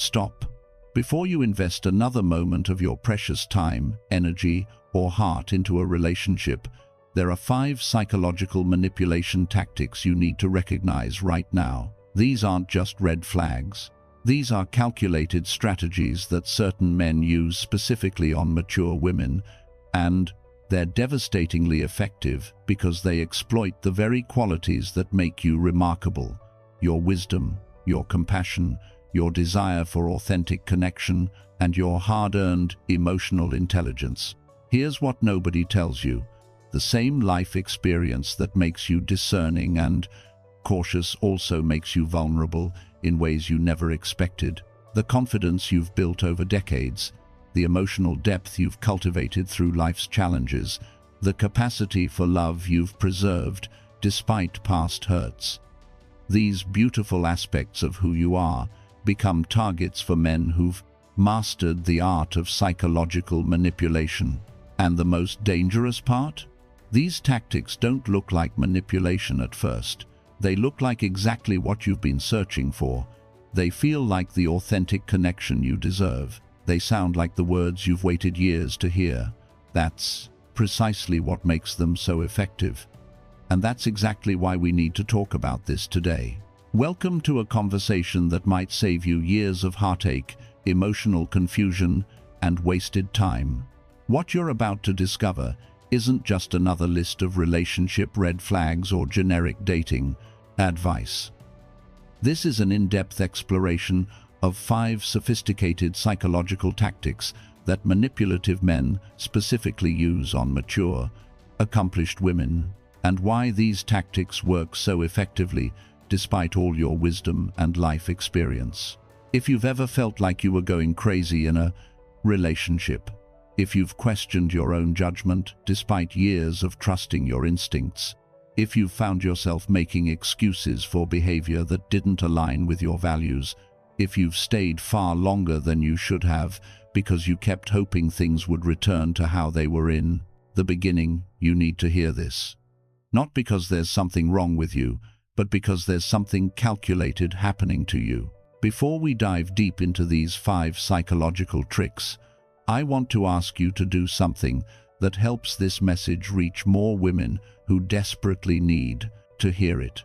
stop. Before you invest another moment of your precious time, energy, or heart into a relationship, there are 5 psychological manipulation tactics you need to recognize right now. These aren't just red flags. These are calculated strategies that certain men use specifically on mature women, and they're devastatingly effective because they exploit the very qualities that make you remarkable: your wisdom, your compassion, your desire for authentic connection, and your hard-earned emotional intelligence. Here's what nobody tells you: the same life experience that makes you discerning and cautious also makes you vulnerable in ways you never expected. The confidence you've built over decades, the emotional depth you've cultivated through life's challenges, the capacity for love you've preserved despite past hurts. These beautiful aspects of who you are become targets for men who've mastered the art of psychological manipulation. And the most dangerous part? These tactics don't look like manipulation at first. They look like exactly what you've been searching for. They feel like the authentic connection you deserve. They sound like the words you've waited years to hear. That's precisely what makes them so effective. And that's exactly why we need to talk about this today. Welcome to a conversation that might save you years of heartache, emotional confusion, and wasted time. What you're about to discover isn't just another list of relationship red flags or generic dating advice. This is an in-depth exploration of 5 sophisticated psychological tactics that manipulative men specifically use on mature, accomplished women, and why these tactics work so effectively despite all your wisdom and life experience. If you've ever felt like you were going crazy in a relationship, if you've questioned your own judgment despite years of trusting your instincts, if you've found yourself making excuses for behavior that didn't align with your values, if you've stayed far longer than you should have because you kept hoping things would return to how they were in the beginning, you need to hear this. Not because there's something wrong with you, but because there's something calculated happening to you. Before we dive deep into these 5 psychological tricks, I want to ask you to do something that helps this message reach more women who desperately need to hear it.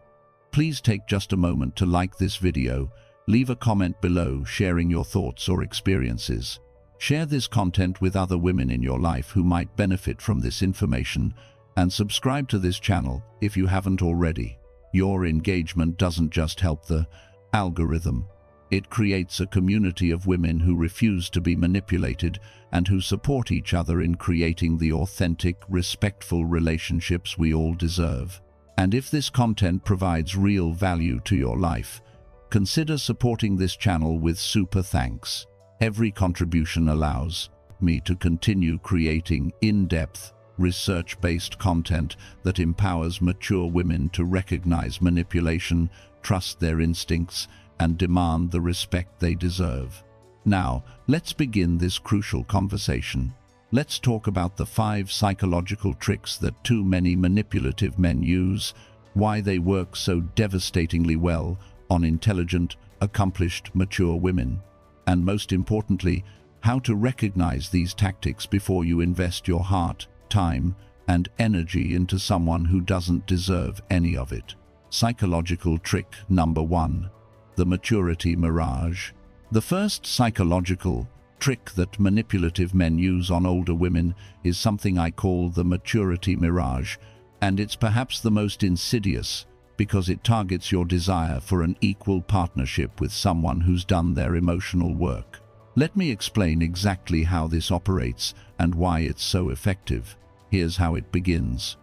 Please take just a moment to like this video, leave a comment below sharing your thoughts or experiences. Share this content with other women in your life who might benefit from this information, and subscribe to this channel if you haven't already. Your engagement doesn't just help the algorithm. It creates a community of women who refuse to be manipulated and who support each other in creating the authentic, respectful relationships we all deserve. And if this content provides real value to your life, consider supporting this channel with super thanks. Every contribution allows me to continue creating in-depth, research-based content that empowers mature women to recognize manipulation, trust their instincts, and demand the respect they deserve. Now, let's begin this crucial conversation. Let's talk about the 5 psychological tricks that too many manipulative men use, why they work so devastatingly well on intelligent, accomplished, mature women, and most importantly, how to recognize these tactics before you invest your heart, time, and energy into someone who doesn't deserve any of it. Psychological trick number 1. The Maturity Mirage. The first psychological trick that manipulative men use on older women is something I call the Maturity Mirage, and it's perhaps the most insidious because it targets your desire for an equal partnership with someone who's done their emotional work. Let me explain exactly how this operates and why it's so effective. Here's how it begins.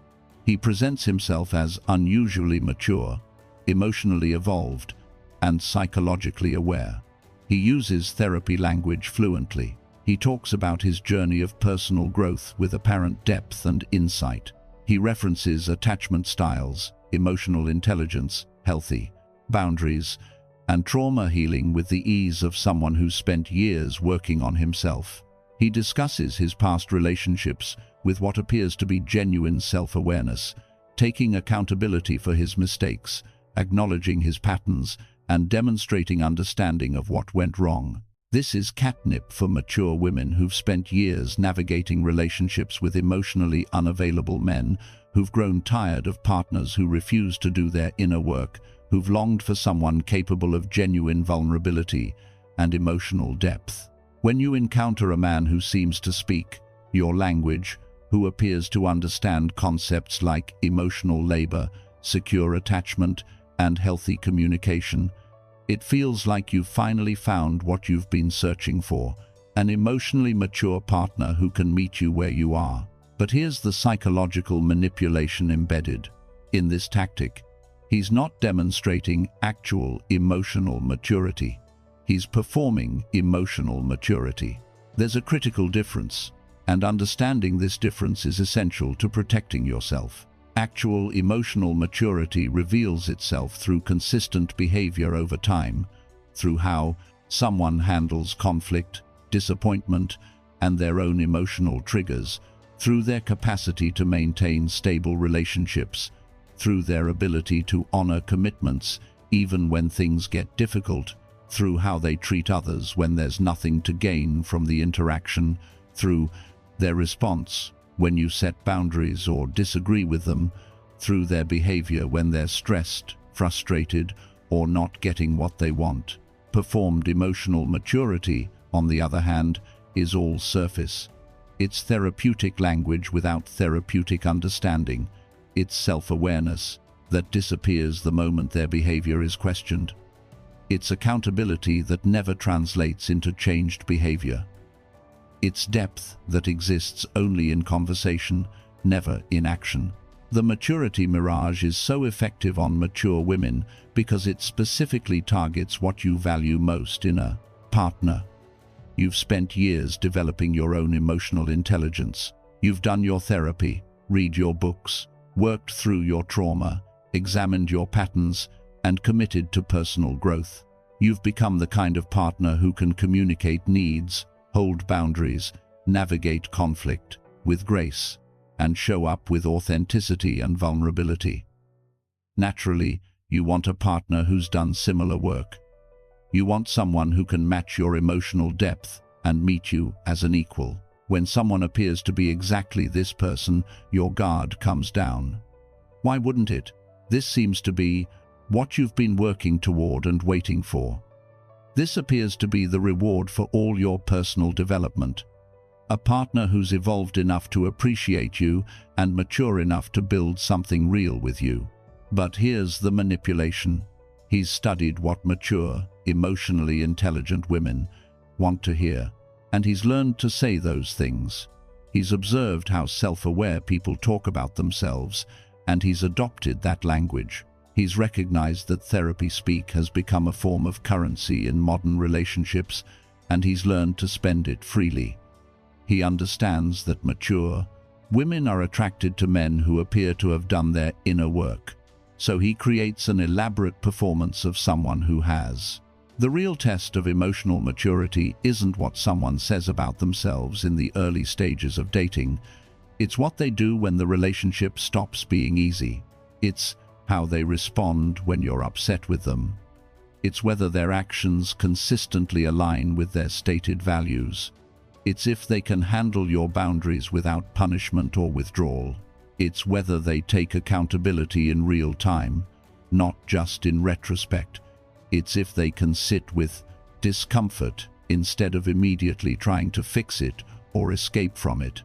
He presents himself as unusually mature, emotionally evolved, and psychologically aware. He uses therapy language fluently. He talks about his journey of personal growth with apparent depth and insight. He references attachment styles, emotional intelligence, healthy boundaries, and trauma healing with the ease of someone who's spent years working on himself. He discusses his past relationships with what appears to be genuine self-awareness, taking accountability for his mistakes, acknowledging his patterns, and demonstrating understanding of what went wrong. This is catnip for mature women who've spent years navigating relationships with emotionally unavailable men, who've grown tired of partners who refuse to do their inner work, who've longed for someone capable of genuine vulnerability and emotional depth. When you encounter a man who seems to speak your language, who appears to understand concepts like emotional labor, secure attachment, and healthy communication, it feels like you've finally found what you've been searching for, an emotionally mature partner who can meet you where you are. But here's the psychological manipulation embedded in this tactic. He's not demonstrating actual emotional maturity. He's performing emotional maturity. There's a critical difference, and understanding this difference is essential to protecting yourself. Actual emotional maturity reveals itself through consistent behavior over time, through how someone handles conflict, disappointment, and their own emotional triggers, through their capacity to maintain stable relationships, through their ability to honor commitments even when things get difficult, through how they treat others when there's nothing to gain from the interaction, through their response when you set boundaries or disagree with them, through their behavior when they're stressed, frustrated, or not getting what they want. Performed emotional maturity, on the other hand, is all surface. It's therapeutic language without therapeutic understanding. It's self-awareness that disappears the moment their behavior is questioned. It's accountability that never translates into changed behavior. It's depth that exists only in conversation, never in action. The Maturity Mirage is so effective on mature women because it specifically targets what you value most in a partner. You've spent years developing your own emotional intelligence. You've done your therapy, read your books, worked through your trauma, examined your patterns, and committed to personal growth. You've become the kind of partner who can communicate needs, hold boundaries, navigate conflict with grace, and show up with authenticity and vulnerability. Naturally, you want a partner who's done similar work. You want someone who can match your emotional depth and meet you as an equal. When someone appears to be exactly this person, your guard comes down. Why wouldn't it? This seems to be what you've been working toward and waiting for. This appears to be the reward for all your personal development. A partner who's evolved enough to appreciate you and mature enough to build something real with you. But here's the manipulation. He's studied what mature, emotionally intelligent women want to hear, and he's learned to say those things. He's observed how self-aware people talk about themselves, and he's adopted that language. He's recognized that therapy speak has become a form of currency in modern relationships, and he's learned to spend it freely. He understands that mature women are attracted to men who appear to have done their inner work, so he creates an elaborate performance of someone who has. The real test of emotional maturity isn't what someone says about themselves in the early stages of dating. It's what they do when the relationship stops being easy. It's how they respond when you're upset with them. It's whether their actions consistently align with their stated values. It's if they can handle your boundaries without punishment or withdrawal. It's whether they take accountability in real time, not just in retrospect. It's if they can sit with discomfort instead of immediately trying to fix it or escape from it.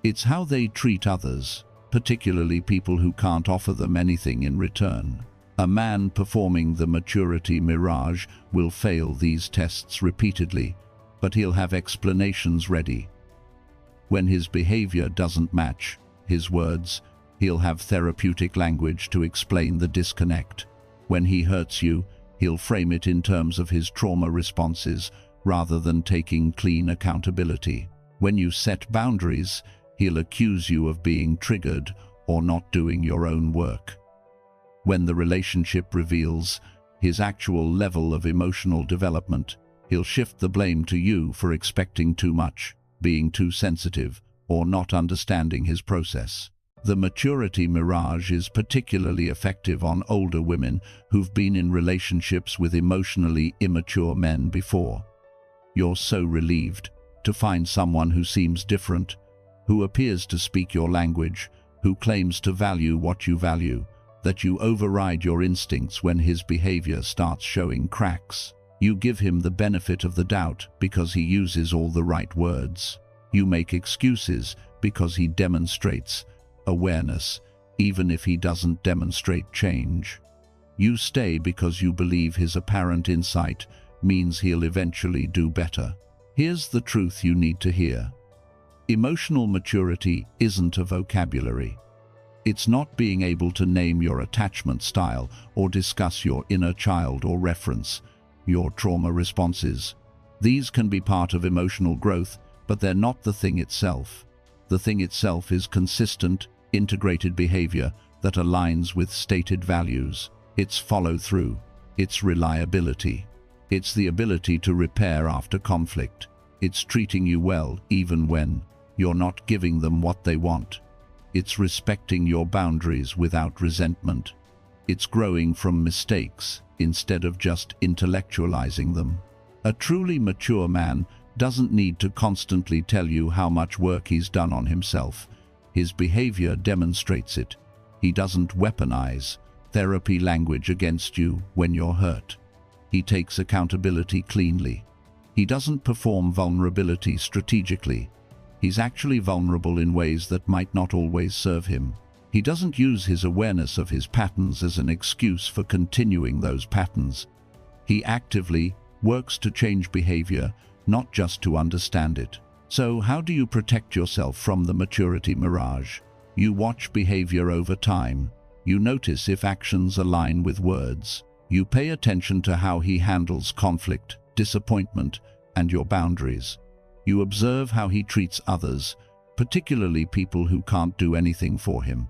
It's how they treat others, particularly people who can't offer them anything in return. A man performing the Maturity Mirage will fail these tests repeatedly, but he'll have explanations ready. When his behavior doesn't match his words, he'll have therapeutic language to explain the disconnect. When he hurts you, he'll frame it in terms of his trauma responses rather than taking clean accountability. When you set boundaries, he'll accuse you of being triggered or not doing your own work. When the relationship reveals his actual level of emotional development, he'll shift the blame to you for expecting too much, being too sensitive, or not understanding his process. The Maturity Mirage is particularly effective on older women who've been in relationships with emotionally immature men before. You're so relieved to find someone who seems different, who appears to speak your language, who claims to value what you value, that you override your instincts when his behavior starts showing cracks. You give him the benefit of the doubt because he uses all the right words. You make excuses because he demonstrates awareness, even if he doesn't demonstrate change. You stay because you believe his apparent insight means he'll eventually do better. Here's the truth you need to hear. Emotional maturity isn't a vocabulary. It's not being able to name your attachment style or discuss your inner child or reference your trauma responses. These can be part of emotional growth, but they're not the thing itself. The thing itself is consistent, integrated behavior that aligns with stated values. It's follow-through. It's reliability. It's the ability to repair after conflict. It's treating you well even when you're not giving them what they want. It's respecting your boundaries without resentment. It's growing from mistakes instead of just intellectualizing them. A truly mature man doesn't need to constantly tell you how much work he's done on himself. His behavior demonstrates it. He doesn't weaponize therapy language against you when you're hurt. He takes accountability cleanly. He doesn't perform vulnerability strategically. He's actually vulnerable in ways that might not always serve him. He doesn't use his awareness of his patterns as an excuse for continuing those patterns. He actively works to change behavior, not just to understand it. So how do you protect yourself from the maturity mirage? You watch behavior over time. You notice if actions align with words. You pay attention to how he handles conflict, disappointment, and your boundaries. You observe how he treats others, particularly people who can't do anything for him.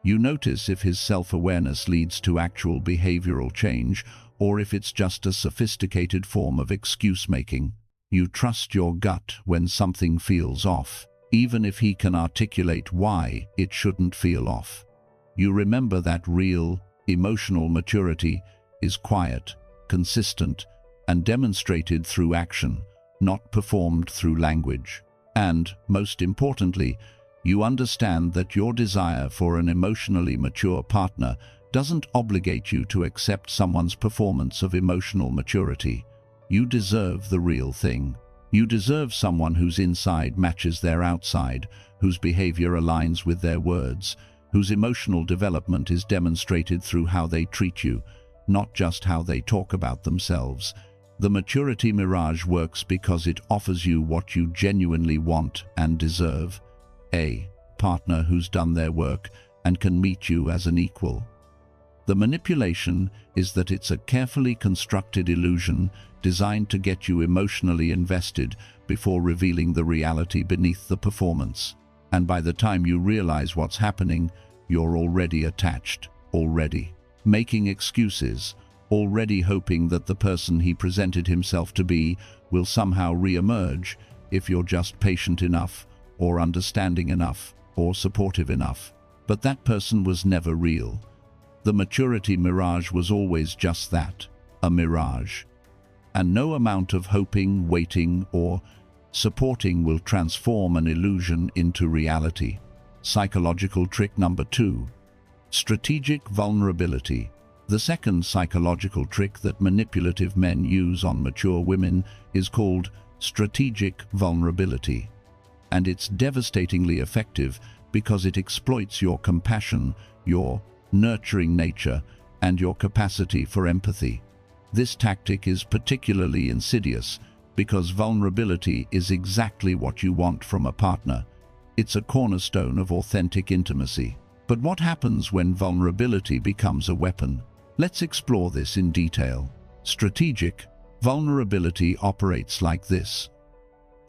You notice if his self-awareness leads to actual behavioral change or if it's just a sophisticated form of excuse-making. You trust your gut when something feels off, even if he can articulate why it shouldn't feel off. You remember that real, emotional maturity is quiet, consistent, and demonstrated through action, not performed through language. And, most importantly, you understand that your desire for an emotionally mature partner doesn't obligate you to accept someone's performance of emotional maturity. You deserve the real thing. You deserve someone whose inside matches their outside, whose behavior aligns with their words, whose emotional development is demonstrated through how they treat you, not just how they talk about themselves. The Maturity Mirage works because it offers you what you genuinely want and deserve: a partner who's done their work and can meet you as an equal. The manipulation is that it's a carefully constructed illusion designed to get you emotionally invested before revealing the reality beneath the performance. And by the time you realize what's happening, you're already attached, already making excuses, already hoping that the person he presented himself to be will somehow re-emerge if you're just patient enough, or understanding enough, or supportive enough. But that person was never real. The Maturity Mirage was always just that, a mirage. And no amount of hoping, waiting, or supporting will transform an illusion into reality. Psychological trick number 2. Strategic vulnerability. The second psychological trick that manipulative men use on mature women is called strategic vulnerability. And it's devastatingly effective because it exploits your compassion, your nurturing nature, and your capacity for empathy. This tactic is particularly insidious because vulnerability is exactly what you want from a partner. It's a cornerstone of authentic intimacy. But what happens when vulnerability becomes a weapon? Let's explore this in detail. Strategic vulnerability operates like this.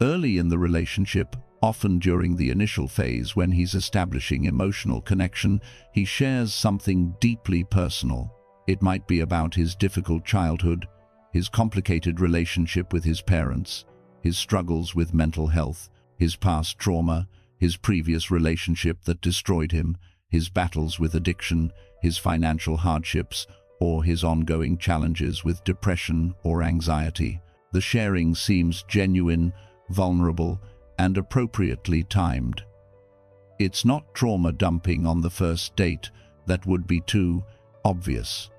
Early in the relationship, often during the initial phase when he's establishing emotional connection, he shares something deeply personal. It might be about his difficult childhood, his complicated relationship with his parents, his struggles with mental health, his past trauma, his previous relationship that destroyed him, his battles with addiction, his financial hardships, or his ongoing challenges with depression or anxiety. The sharing seems genuine, vulnerable, and appropriately timed. It's not trauma dumping on the first date that would be too obvious.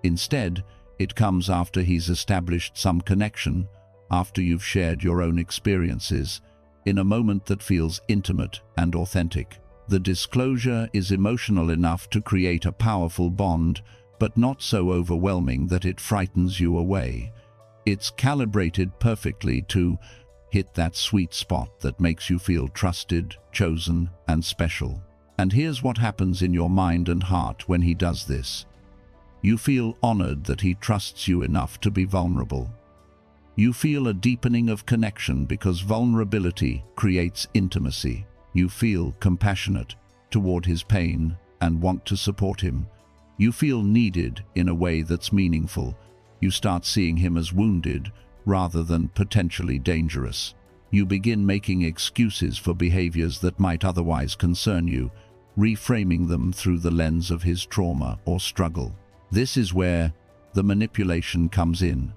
Instead, it comes after he's established some connection, after you've shared your own experiences, in a moment that feels intimate and authentic. The disclosure is emotional enough to create a powerful bond, but not so overwhelming that it frightens you away. It's calibrated perfectly to hit that sweet spot that makes you feel trusted, chosen, and special. And here's what happens in your mind and heart when he does this. You feel honored that he trusts you enough to be vulnerable. You feel a deepening of connection because vulnerability creates intimacy. You feel compassionate toward his pain and want to support him. You feel needed in a way that's meaningful. You start seeing him as wounded rather than potentially dangerous. You begin making excuses for behaviors that might otherwise concern you, reframing them through the lens of his trauma or struggle. This is where the manipulation comes in.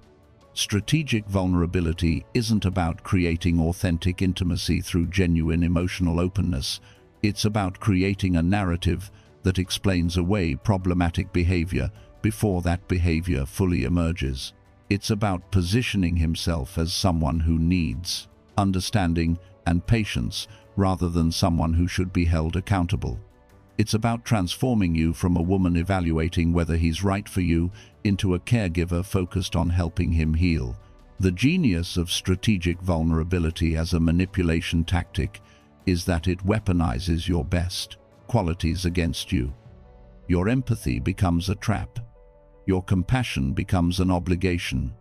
Strategic vulnerability isn't about creating authentic intimacy through genuine emotional openness. It's about creating a narrative that explains away problematic behavior before that behavior fully emerges. It's about positioning himself as someone who needs understanding and patience rather than someone who should be held accountable. It's about transforming you from a woman evaluating whether he's right for you into a caregiver focused on helping him heal. The genius of strategic vulnerability as a manipulation tactic is that it weaponizes your best qualities against you. Your empathy becomes a trap. Your compassion becomes an obligation.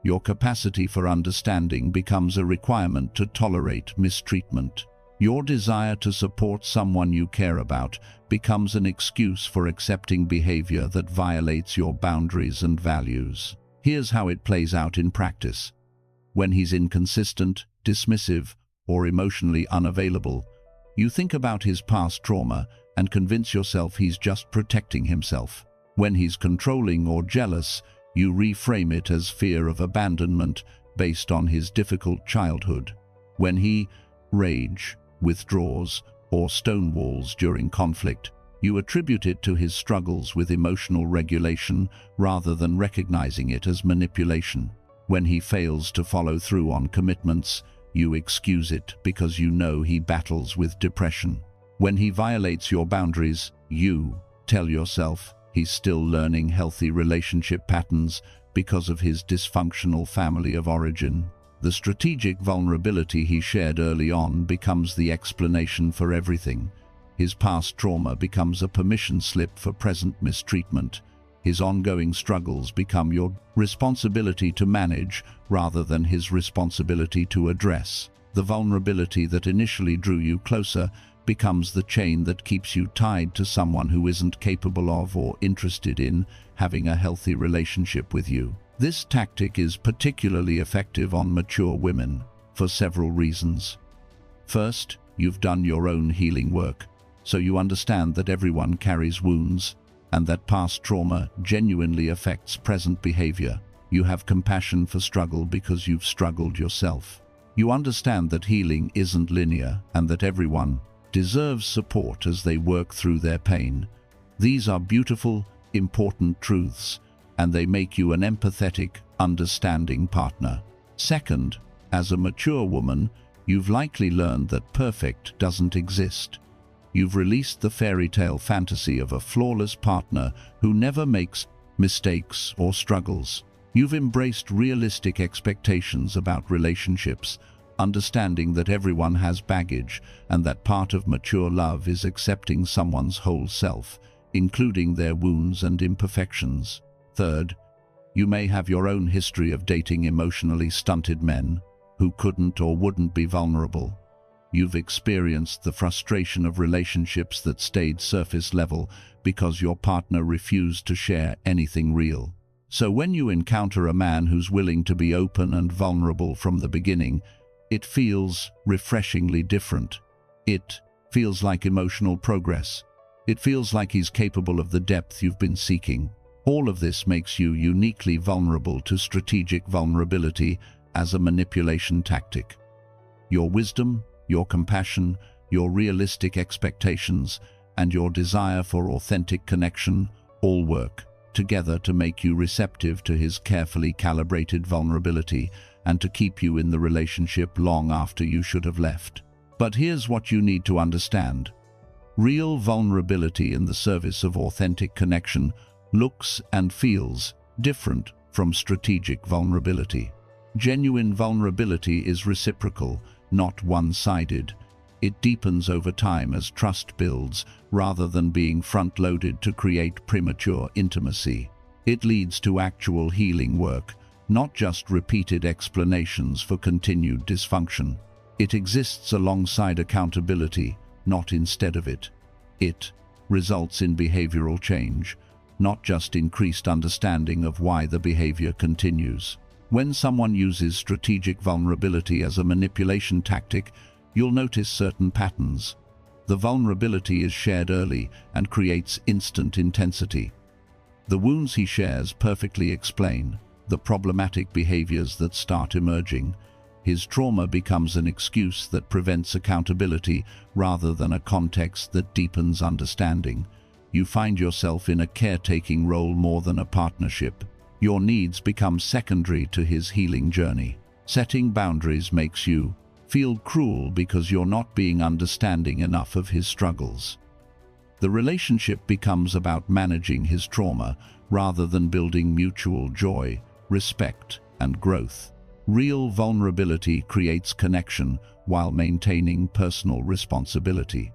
Your capacity for understanding becomes a requirement to tolerate mistreatment. Your desire to support someone you care about becomes an excuse for accepting behavior that violates your boundaries and values. Here's how it plays out in practice. When he's inconsistent, dismissive, or emotionally unavailable, you think about his past trauma and convince yourself he's just protecting himself. When he's controlling or jealous, you reframe it as fear of abandonment based on his difficult childhood. When he withdraws, or stonewalls during conflict, you attribute it to his struggles with emotional regulation rather than recognizing it as manipulation. When he fails to follow through on commitments, you excuse it because you know he battles with depression. When he violates your boundaries, you tell yourself he's still learning healthy relationship patterns because of his dysfunctional family of origin. The strategic vulnerability he shared early on becomes the explanation for everything. His past trauma becomes a permission slip for present mistreatment. His ongoing struggles become your responsibility to manage rather than his responsibility to address. The vulnerability that initially drew you closer becomes the chain that keeps you tied to someone who isn't capable of or interested in having a healthy relationship with you. This tactic is particularly effective on mature women for several reasons. First, you've done your own healing work, so you understand that everyone carries wounds and that past trauma genuinely affects present behavior. You have compassion for struggle because you've struggled yourself. You understand that healing isn't linear and that everyone deserves support as they work through their pain. These are beautiful, important truths, and they make you an empathetic, understanding partner. Second, as a mature woman, you've likely learned that perfect doesn't exist. You've released the fairy tale fantasy of a flawless partner who never makes mistakes or struggles. You've embraced realistic expectations about relationships, understanding that everyone has baggage and that part of mature love is accepting someone's whole self, including their wounds and imperfections. Third, you may have your own history of dating emotionally stunted men who couldn't or wouldn't be vulnerable. You've experienced the frustration of relationships that stayed surface level because your partner refused to share anything real. So when you encounter a man who's willing to be open and vulnerable from the beginning, it feels refreshingly different. It feels like emotional progress. It feels like he's capable of the depth you've been seeking. All of this makes you uniquely vulnerable to strategic vulnerability as a manipulation tactic. Your wisdom, your compassion, your realistic expectations, and your desire for authentic connection all work together to make you receptive to his carefully calibrated vulnerability and to keep you in the relationship long after you should have left. But here's what you need to understand. Real vulnerability in the service of authentic connection looks and feels different from strategic vulnerability. Genuine vulnerability is reciprocal, not one-sided. It deepens over time as trust builds, rather than being front-loaded to create premature intimacy. It leads to actual healing work, not just repeated explanations for continued dysfunction. It exists alongside accountability, not instead of it. It results in behavioral change, not just increased understanding of why the behavior continues. When someone uses strategic vulnerability as a manipulation tactic, you'll notice certain patterns. The vulnerability is shared early and creates instant intensity. The wounds he shares perfectly explain the problematic behaviors that start emerging. His trauma becomes an excuse that prevents accountability rather than a context that deepens understanding. You find yourself in a caretaking role more than a partnership. Your needs become secondary to his healing journey. Setting boundaries makes you feel cruel because you're not being understanding enough of his struggles. The relationship becomes about managing his trauma rather than building mutual joy, respect, and growth. Real vulnerability creates connection while maintaining personal responsibility.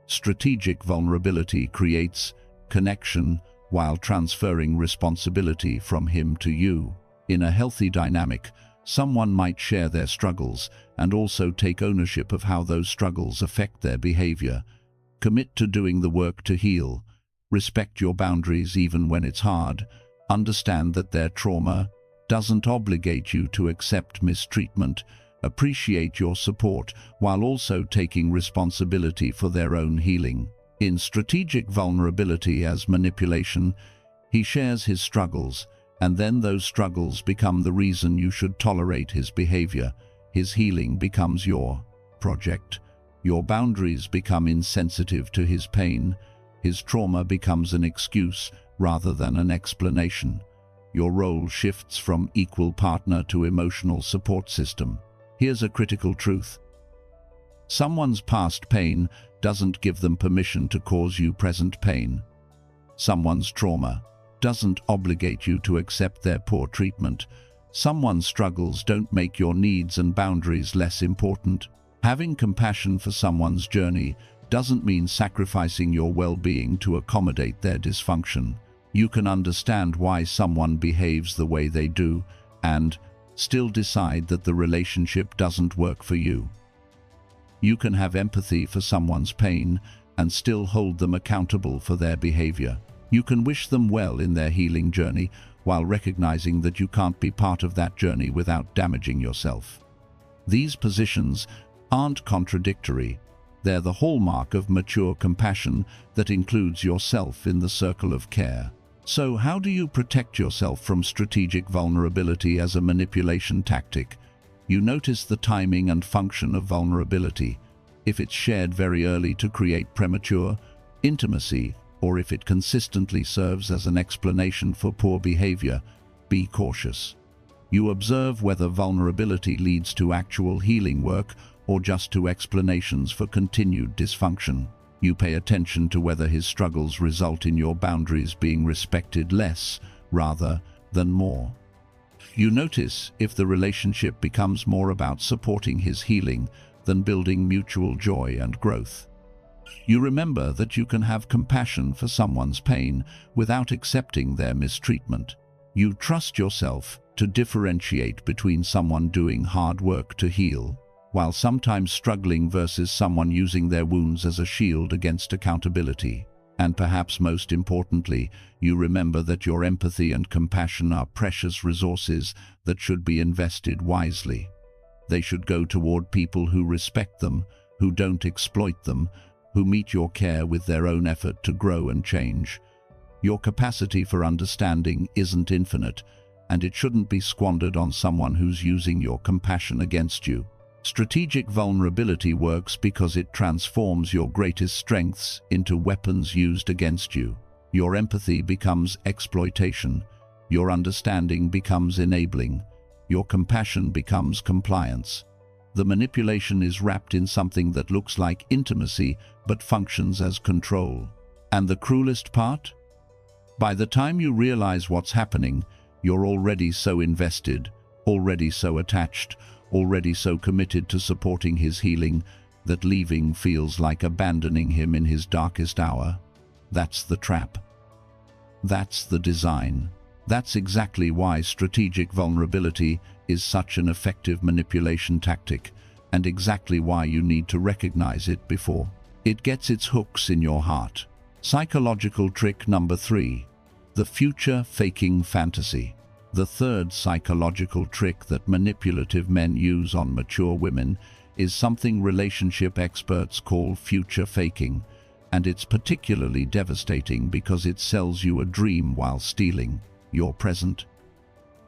Strategic vulnerability creates connection while transferring responsibility from him to you. In a healthy dynamic, someone might share their struggles and also take ownership of how those struggles affect their behavior. Commit to doing the work to heal. Respect your boundaries even when it's hard. Understand that their trauma doesn't obligate you to accept mistreatment. Appreciate your support while also taking responsibility for their own healing. In strategic vulnerability as manipulation, he shares his struggles, and then those struggles become the reason you should tolerate his behavior. His healing becomes your project. Your boundaries become insensitive to his pain. His trauma becomes an excuse rather than an explanation. Your role shifts from equal partner to emotional support system. Here's a critical truth. Someone's past pain doesn't give them permission to cause you present pain. Someone's trauma doesn't obligate you to accept their poor treatment. Someone's struggles don't make your needs and boundaries less important. Having compassion for someone's journey doesn't mean sacrificing your well-being to accommodate their dysfunction. You can understand why someone behaves the way they do and still decide that the relationship doesn't work for you. You can have empathy for someone's pain and still hold them accountable for their behavior. You can wish them well in their healing journey while recognizing that you can't be part of that journey without damaging yourself. These positions aren't contradictory. They're the hallmark of mature compassion that includes yourself in the circle of care. So how do you protect yourself from strategic vulnerability as a manipulation tactic? You notice the timing and function of vulnerability. If it's shared very early to create premature intimacy, or if it consistently serves as an explanation for poor behavior, be cautious. You observe whether vulnerability leads to actual healing work or just to explanations for continued dysfunction. You pay attention to whether his struggles result in your boundaries being respected less rather than more. You notice if the relationship becomes more about supporting his healing than building mutual joy and growth. You remember that you can have compassion for someone's pain without accepting their mistreatment. You trust yourself to differentiate between someone doing hard work to heal, while sometimes struggling versus someone using their wounds as a shield against accountability. And perhaps most importantly, you remember that your empathy and compassion are precious resources that should be invested wisely. They should go toward people who respect them, who don't exploit them, who meet your care with their own effort to grow and change. Your capacity for understanding isn't infinite, and it shouldn't be squandered on someone who's using your compassion against you. Strategic vulnerability works because it transforms your greatest strengths into weapons used against you. Your empathy becomes exploitation. Your understanding becomes enabling. Your compassion becomes compliance. The manipulation is wrapped in something that looks like intimacy but functions as control. And the cruelest part? By the time you realize what's happening, you're already so invested, already so attached, already so committed to supporting his healing that leaving feels like abandoning him in his darkest hour. That's the trap. That's the design. That's exactly why strategic vulnerability is such an effective manipulation tactic, and exactly why you need to recognize it before it gets its hooks in your heart. Psychological trick number 3. The future faking fantasy. The third psychological trick that manipulative men use on mature women is something relationship experts call future faking, and it's particularly devastating because it sells you a dream while stealing your present.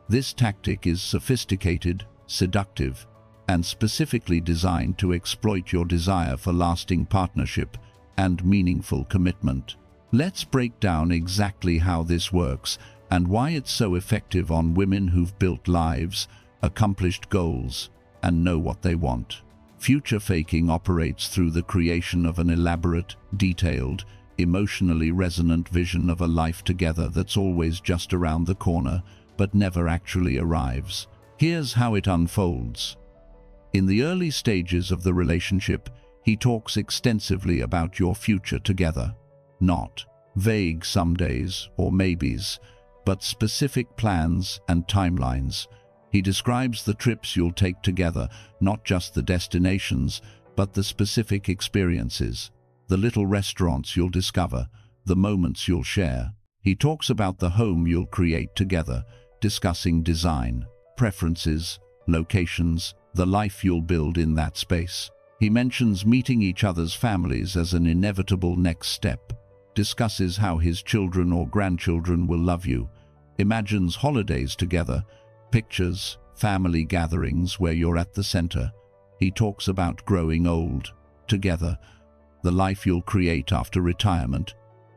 This tactic is sophisticated, seductive, and specifically designed to exploit your desire for lasting partnership and meaningful commitment. Let's break down exactly how this works and why it's so effective on women who've built lives, accomplished goals, and know what they want. Future faking operates through the creation of an elaborate, detailed, emotionally resonant vision of a life together that's always just around the corner, but never actually arrives. Here's how it unfolds. In the early stages of the relationship, he talks extensively about your future together. Not vague somedays or maybes, but specific plans and timelines. He describes the trips you'll take together, not just the destinations, but the specific experiences, the little restaurants you'll discover, the moments you'll share. He talks about the home you'll create together, discussing design, preferences, locations, the life you'll build in that space. He mentions meeting each other's families as an inevitable next step, discusses how his children or grandchildren will love you, imagines holidays together, pictures, family gatherings where you're at the center. He talks about growing old together, the life you'll create after retirement,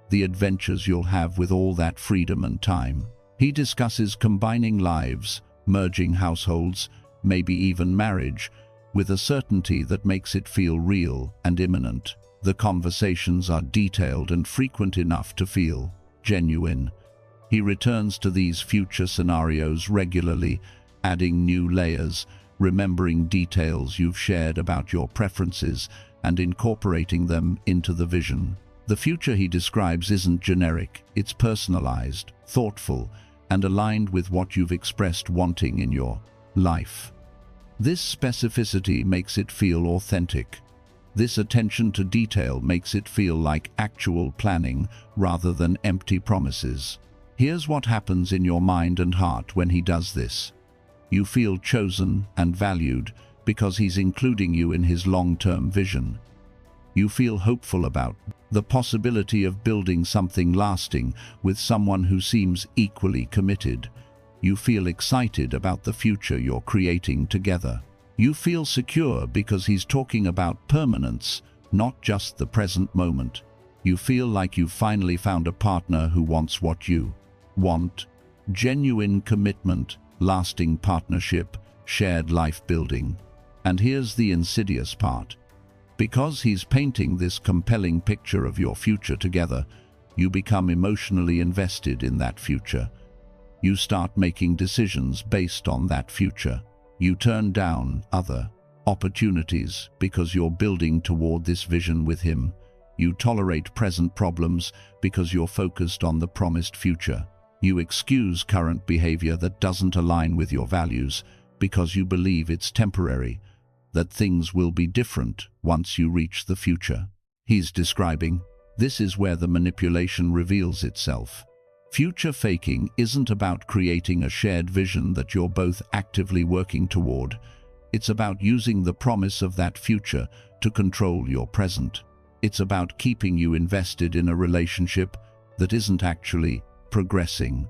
the adventures you'll have with all that freedom and time. He discusses combining lives, merging households, maybe even marriage, with a certainty that makes it feel real and imminent. The conversations are detailed and frequent enough to feel genuine. He returns to these future scenarios regularly, adding new layers, remembering details you've shared about your preferences and incorporating them into the vision. The future he describes isn't generic, it's personalized, thoughtful, and aligned with what you've expressed wanting in your life. This specificity makes it feel authentic. This attention to detail makes it feel like actual planning rather than empty promises. Here's what happens in your mind and heart when he does this. You feel chosen and valued because he's including you in his long-term vision. You feel hopeful about the possibility of building something lasting with someone who seems equally committed. You feel excited about the future you're creating together. You feel secure because he's talking about permanence, not just the present moment. You feel like you've finally found a partner who wants what you want: genuine commitment, lasting partnership, shared life building. And here's the insidious part. Because he's painting this compelling picture of your future together, you become emotionally invested in that future. You start making decisions based on that future. You turn down other opportunities because you're building toward this vision with him. You tolerate present problems because you're focused on the promised future. You excuse current behavior that doesn't align with your values because you believe it's temporary, that things will be different once you reach the future. He's describing, this is where the manipulation reveals itself. Future faking isn't about creating a shared vision that you're both actively working toward. It's about using the promise of that future to control your present. It's about keeping you invested in a relationship that isn't actually progressing.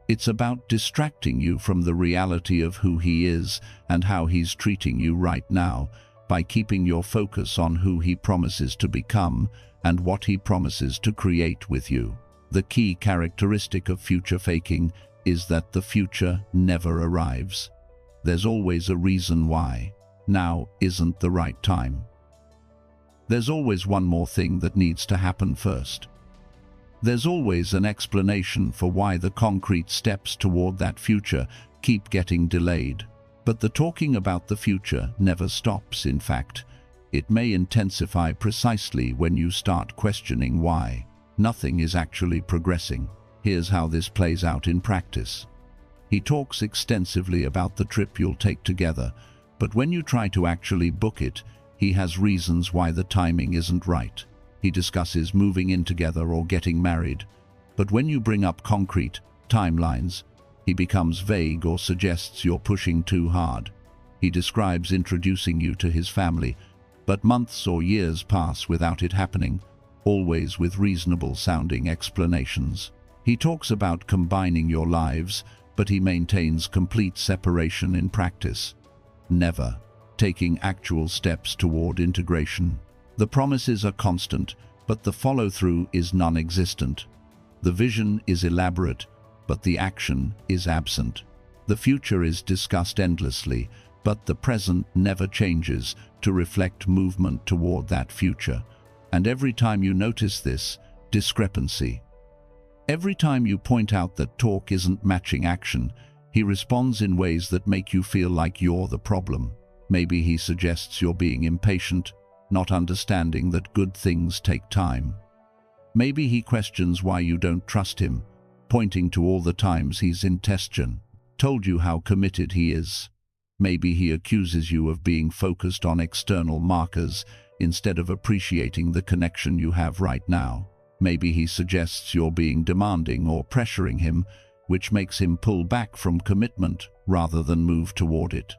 It's about distracting you from the reality of who he is and how he's treating you right now, by keeping your focus on who he promises to become and what he promises to create with you. The key characteristic of future faking is that the future never arrives. There's always a reason why now isn't the right time. There's always one more thing that needs to happen first. There's always an explanation for why the concrete steps toward that future keep getting delayed. But the talking about the future never stops. In fact, it may intensify precisely when you start questioning why nothing is actually progressing. Here's how this plays out in practice. He talks extensively about the trip you'll take together, but when you try to actually book it, he has reasons why the timing isn't right. He discusses moving in together or getting married, but when you bring up concrete timelines, he becomes vague or suggests you're pushing too hard. He describes introducing you to his family, but months or years pass without it happening, always with reasonable-sounding explanations. He talks about combining your lives, but he maintains complete separation in practice, never taking actual steps toward integration. The promises are constant, but the follow-through is non-existent. The vision is elaborate, but the action is absent. The future is discussed endlessly, but the present never changes to reflect movement toward that future. And every time you notice this discrepancy, every time you point out that talk isn't matching action, he responds in ways that make you feel like you're the problem. Maybe he suggests you're being impatient, not understanding that good things take time. Maybe he questions why you don't trust him, pointing to all the times he's in testion, told you how committed he is. Maybe he accuses you of being focused on external markers instead of appreciating the connection you have right now. Maybe he suggests you're being demanding or pressuring him, which makes him pull back from commitment rather than move toward it.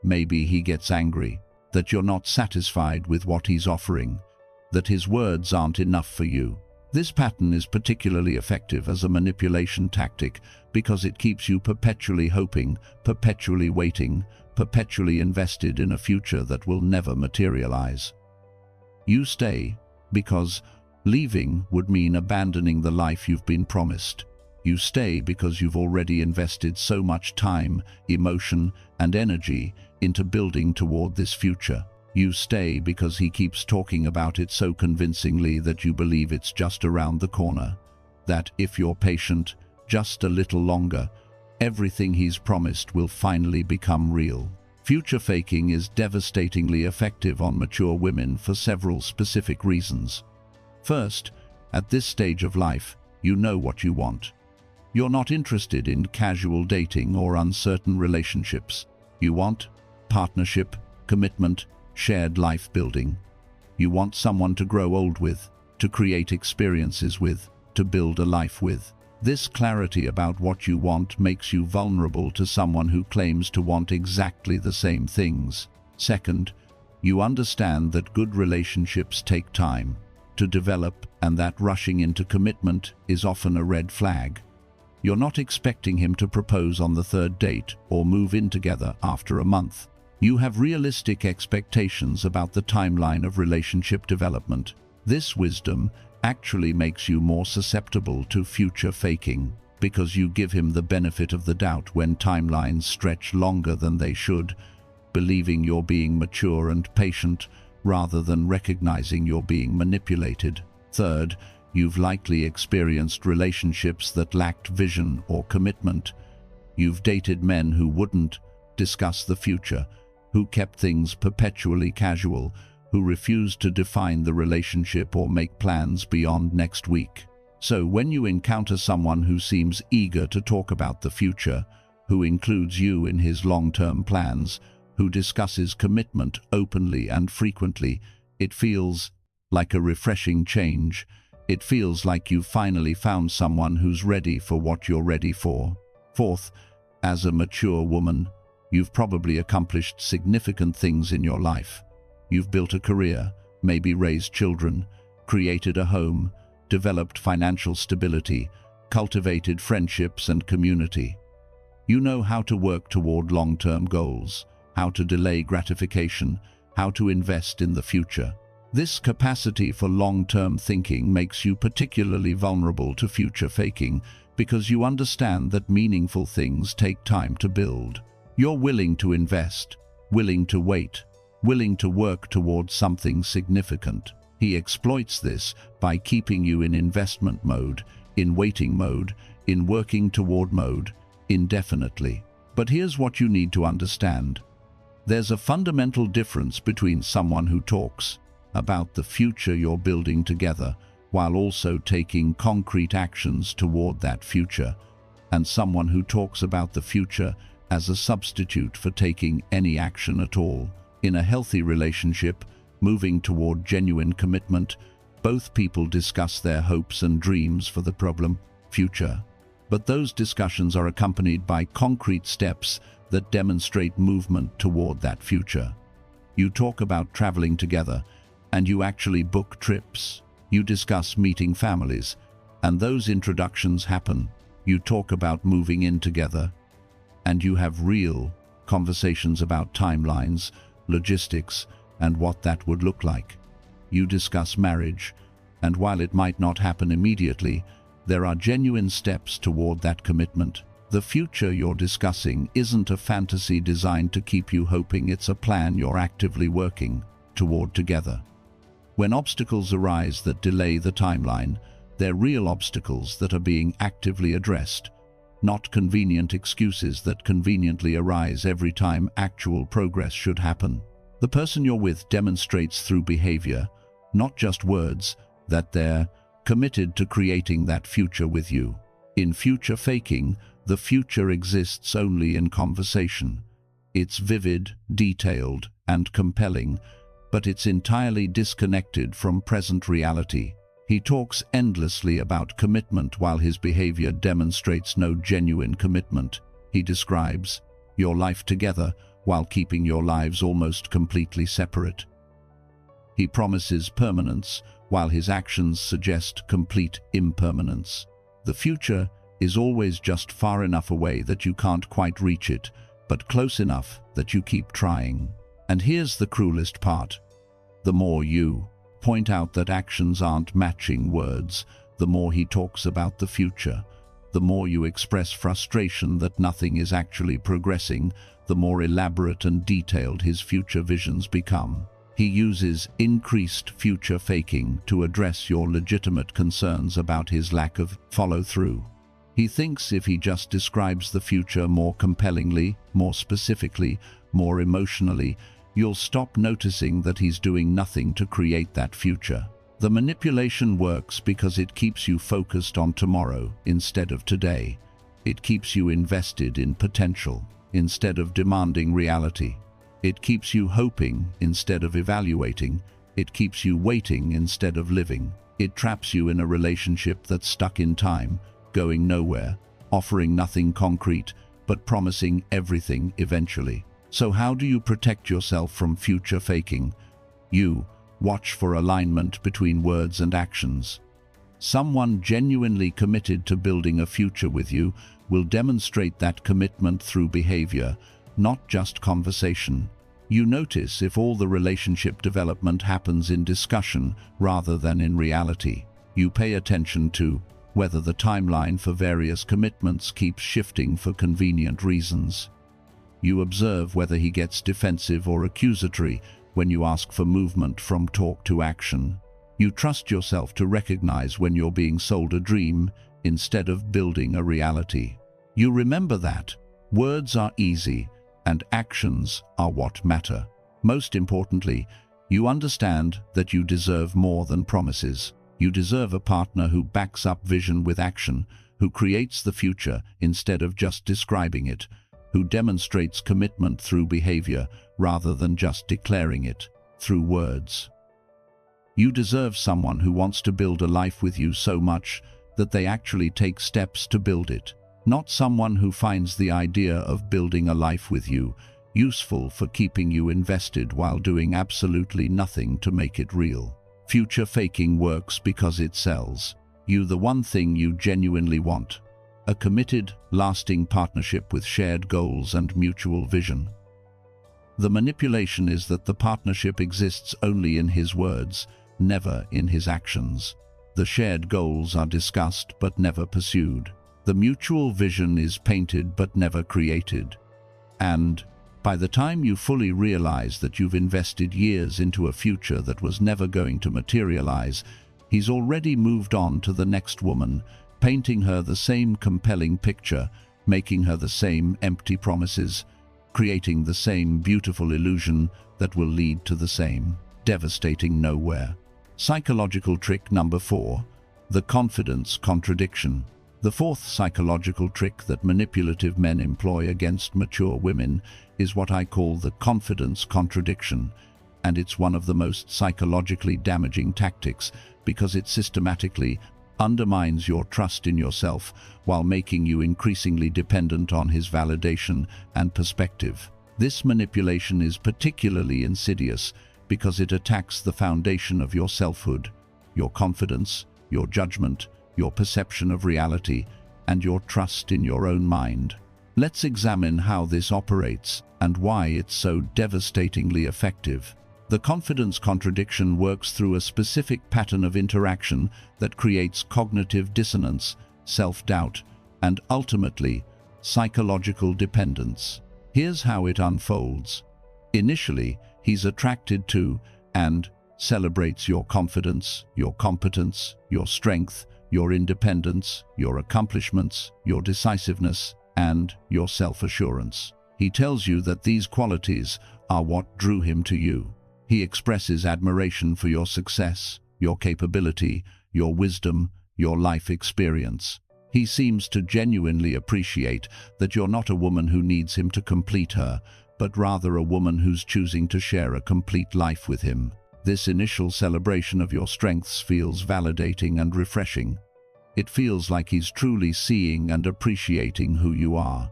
Maybe he gets angry that you're not satisfied with what he's offering, that his words aren't enough for you. This pattern is particularly effective as a manipulation tactic because it keeps you perpetually hoping, perpetually waiting, perpetually invested in a future that will never materialize. You stay because leaving would mean abandoning the life you've been promised. You stay because you've already invested so much time, emotion, and energy into building toward this future. You stay because he keeps talking about it so convincingly that you believe it's just around the corner, that if you're patient just a little longer, everything he's promised will finally become real. Future faking is devastatingly effective on mature women for several specific reasons. First, at this stage of life, you know what you want. You're not interested in casual dating or uncertain relationships. You want partnership, commitment, shared life building. You want someone to grow old with, to create experiences with, to build a life with. This clarity about what you want makes you vulnerable to someone who claims to want exactly the same things. Second, you understand that good relationships take time to develop and that rushing into commitment is often a red flag. You're not expecting him to propose on the third date or move in together after a month. You have realistic expectations about the timeline of relationship development. This wisdom actually makes you more susceptible to future faking because you give him the benefit of the doubt when timelines stretch longer than they should, believing you're being mature and patient rather than recognizing you're being manipulated. Third, you've likely experienced relationships that lacked vision or commitment. You've dated men who wouldn't discuss the future, who kept things perpetually casual, who refused to define the relationship or make plans beyond next week. So when you encounter someone who seems eager to talk about the future, who includes you in his long-term plans, who discusses commitment openly and frequently, it feels like a refreshing change. It feels like you've finally found someone who's ready for what you're ready for. Fourth, as a mature woman, you've probably accomplished significant things in your life. You've built a career, maybe raised children, created a home, developed financial stability, cultivated friendships and community. You know how to work toward long-term goals, how to delay gratification, how to invest in the future. This capacity for long-term thinking makes you particularly vulnerable to future faking because you understand that meaningful things take time to build. You're willing to invest, willing to wait, willing to work towards something significant. He exploits this by keeping you in investment mode, in waiting mode, in working toward mode, indefinitely. But here's what you need to understand. There's a fundamental difference between someone who talks about the future you're building together while also taking concrete actions toward that future, and someone who talks about the future as a substitute for taking any action at all. In a healthy relationship, moving toward genuine commitment, both people discuss their hopes and dreams for the future. But those discussions are accompanied by concrete steps that demonstrate movement toward that future. You talk about traveling together, and you actually book trips. You discuss meeting families, and those introductions happen. You talk about moving in together, and you have real conversations about timelines, logistics, and what that would look like. You discuss marriage, and while it might not happen immediately, there are genuine steps toward that commitment. The future you're discussing isn't a fantasy designed to keep you hoping, it's a plan you're actively working toward together. When obstacles arise that delay the timeline, they're real obstacles that are being actively addressed, not convenient excuses that conveniently arise every time actual progress should happen. The person you're with demonstrates through behavior, not just words, that they're committed to creating that future with you. In future faking, the future exists only in conversation. It's vivid, detailed, and compelling, but it's entirely disconnected from present reality. He talks endlessly about commitment while his behavior demonstrates no genuine commitment. He describes your life together while keeping your lives almost completely separate. He promises permanence while his actions suggest complete impermanence. The future is always just far enough away that you can't quite reach it, but close enough that you keep trying. And here's the cruelest part. The more you point out that actions aren't matching words, the more he talks about the future. The more you express frustration that nothing is actually progressing, the more elaborate and detailed his future visions become. He uses increased future faking to address your legitimate concerns about his lack of follow-through. He thinks if he just describes the future more compellingly, more specifically, more emotionally, you'll stop noticing that he's doing nothing to create that future. The manipulation works because it keeps you focused on tomorrow instead of today. It keeps you invested in potential instead of demanding reality. It keeps you hoping instead of evaluating. It keeps you waiting instead of living. It traps you in a relationship that's stuck in time, going nowhere, offering nothing concrete, but promising everything eventually. So how do you protect yourself from future faking? You watch for alignment between words and actions. Someone genuinely committed to building a future with you will demonstrate that commitment through behavior, not just conversation. You notice if all the relationship development happens in discussion rather than in reality. You pay attention to whether the timeline for various commitments keeps shifting for convenient reasons. You observe whether he gets defensive or accusatory when you ask for movement from talk to action. You trust yourself to recognize when you're being sold a dream instead of building a reality. You remember that words are easy and actions are what matter. Most importantly, you understand that you deserve more than promises. You deserve a partner who backs up vision with action, who creates the future instead of just describing it, who demonstrates commitment through behavior rather than just declaring it through words. You deserve someone who wants to build a life with you so much that they actually take steps to build it, not someone who finds the idea of building a life with you useful for keeping you invested while doing absolutely nothing to make it real. Future faking works because it sells. you the one thing you genuinely want: a committed, lasting partnership with shared goals and mutual vision. The manipulation is that the partnership exists only in his words, never in his actions. The shared goals are discussed but never pursued. The mutual vision is painted but never created. And by the time you fully realize that you've invested years into a future that was never going to materialize, he's already moved on to the next woman, painting her the same compelling picture, making her the same empty promises, creating the same beautiful illusion that will lead to the same devastating nowhere. Psychological trick number 4, the confidence contradiction. The fourth psychological trick that manipulative men employ against mature women is what I call the confidence contradiction, and it's one of the most psychologically damaging tactics because it systematically undermines your trust in yourself while making you increasingly dependent on his validation and perspective. This manipulation is particularly insidious because it attacks the foundation of your selfhood, your confidence, your judgment, your perception of reality, and your trust in your own mind. Let's examine how this operates and why it's so devastatingly effective. The confidence contradiction works through a specific pattern of interaction that creates cognitive dissonance, self-doubt, and ultimately, psychological dependence. Here's how it unfolds. Initially, he's attracted to and celebrates your confidence, your competence, your strength, your independence, your accomplishments, your decisiveness, and your self-assurance. He tells you that these qualities are what drew him to you. He expresses admiration for your success, your capability, your wisdom, your life experience. He seems to genuinely appreciate that you're not a woman who needs him to complete her, but rather a woman who's choosing to share a complete life with him. This initial celebration of your strengths feels validating and refreshing. It feels like he's truly seeing and appreciating who you are.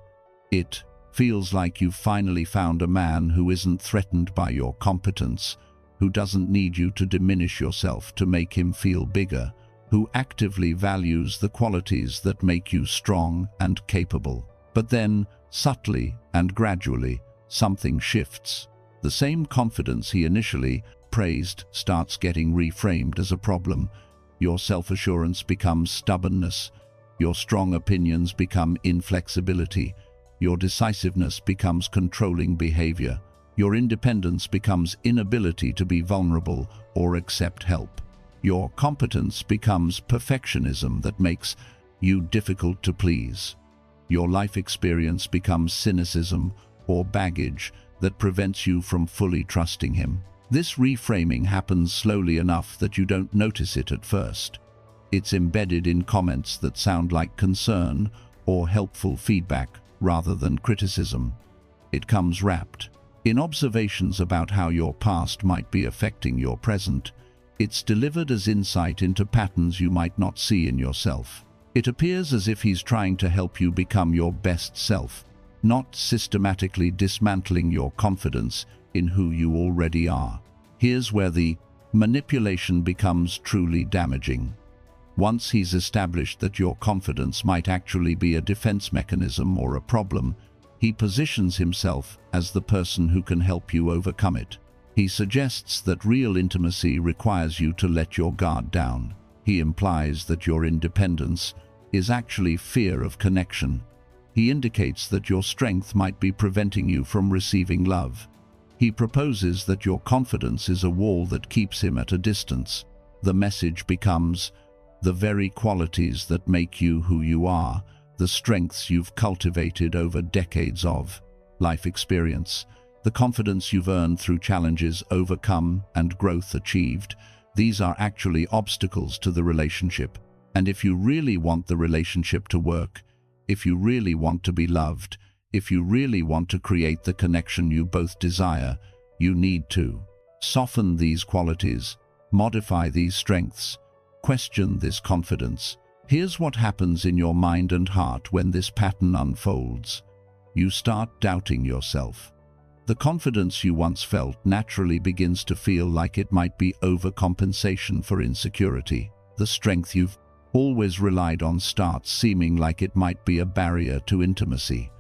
It feels like you've finally found a man who isn't threatened by your competence, who doesn't need you to diminish yourself to make him feel bigger, who actively values the qualities that make you strong and capable. But then, subtly and gradually, something shifts. The same confidence he initially praised starts getting reframed as a problem. Your self-assurance becomes stubbornness. Your strong opinions become inflexibility. Your decisiveness becomes controlling behavior. Your independence becomes inability to be vulnerable or accept help. Your competence becomes perfectionism that makes you difficult to please. Your life experience becomes cynicism or baggage that prevents you from fully trusting him. This reframing happens slowly enough that you don't notice it at first. It's embedded in comments that sound like concern or helpful feedback rather than criticism. It comes wrapped in observations about how your past might be affecting your present. It's delivered as insight into patterns you might not see in yourself. It appears as if he's trying to help you become your best self, not systematically dismantling your confidence in who you already are. Here's where the manipulation becomes truly damaging. Once he's established that your confidence might actually be a defense mechanism or a problem, he positions himself as the person who can help you overcome it. He suggests that real intimacy requires you to let your guard down. He implies that your independence is actually fear of connection. He indicates that your strength might be preventing you from receiving love. He proposes that your confidence is a wall that keeps him at a distance. The message becomes, the very qualities that make you who you are, the strengths you've cultivated over decades of life experience, the confidence you've earned through challenges overcome and growth achieved, these are actually obstacles to the relationship. And if you really want the relationship to work, if you really want to be loved, if you really want to create the connection you both desire, you need to soften these qualities, modify these strengths, question this confidence. Here's what happens in your mind and heart when this pattern unfolds. You start doubting yourself. The confidence you once felt naturally begins to feel like it might be overcompensation for insecurity. The strength you've always relied on starts seeming like it might be a barrier to intimacy.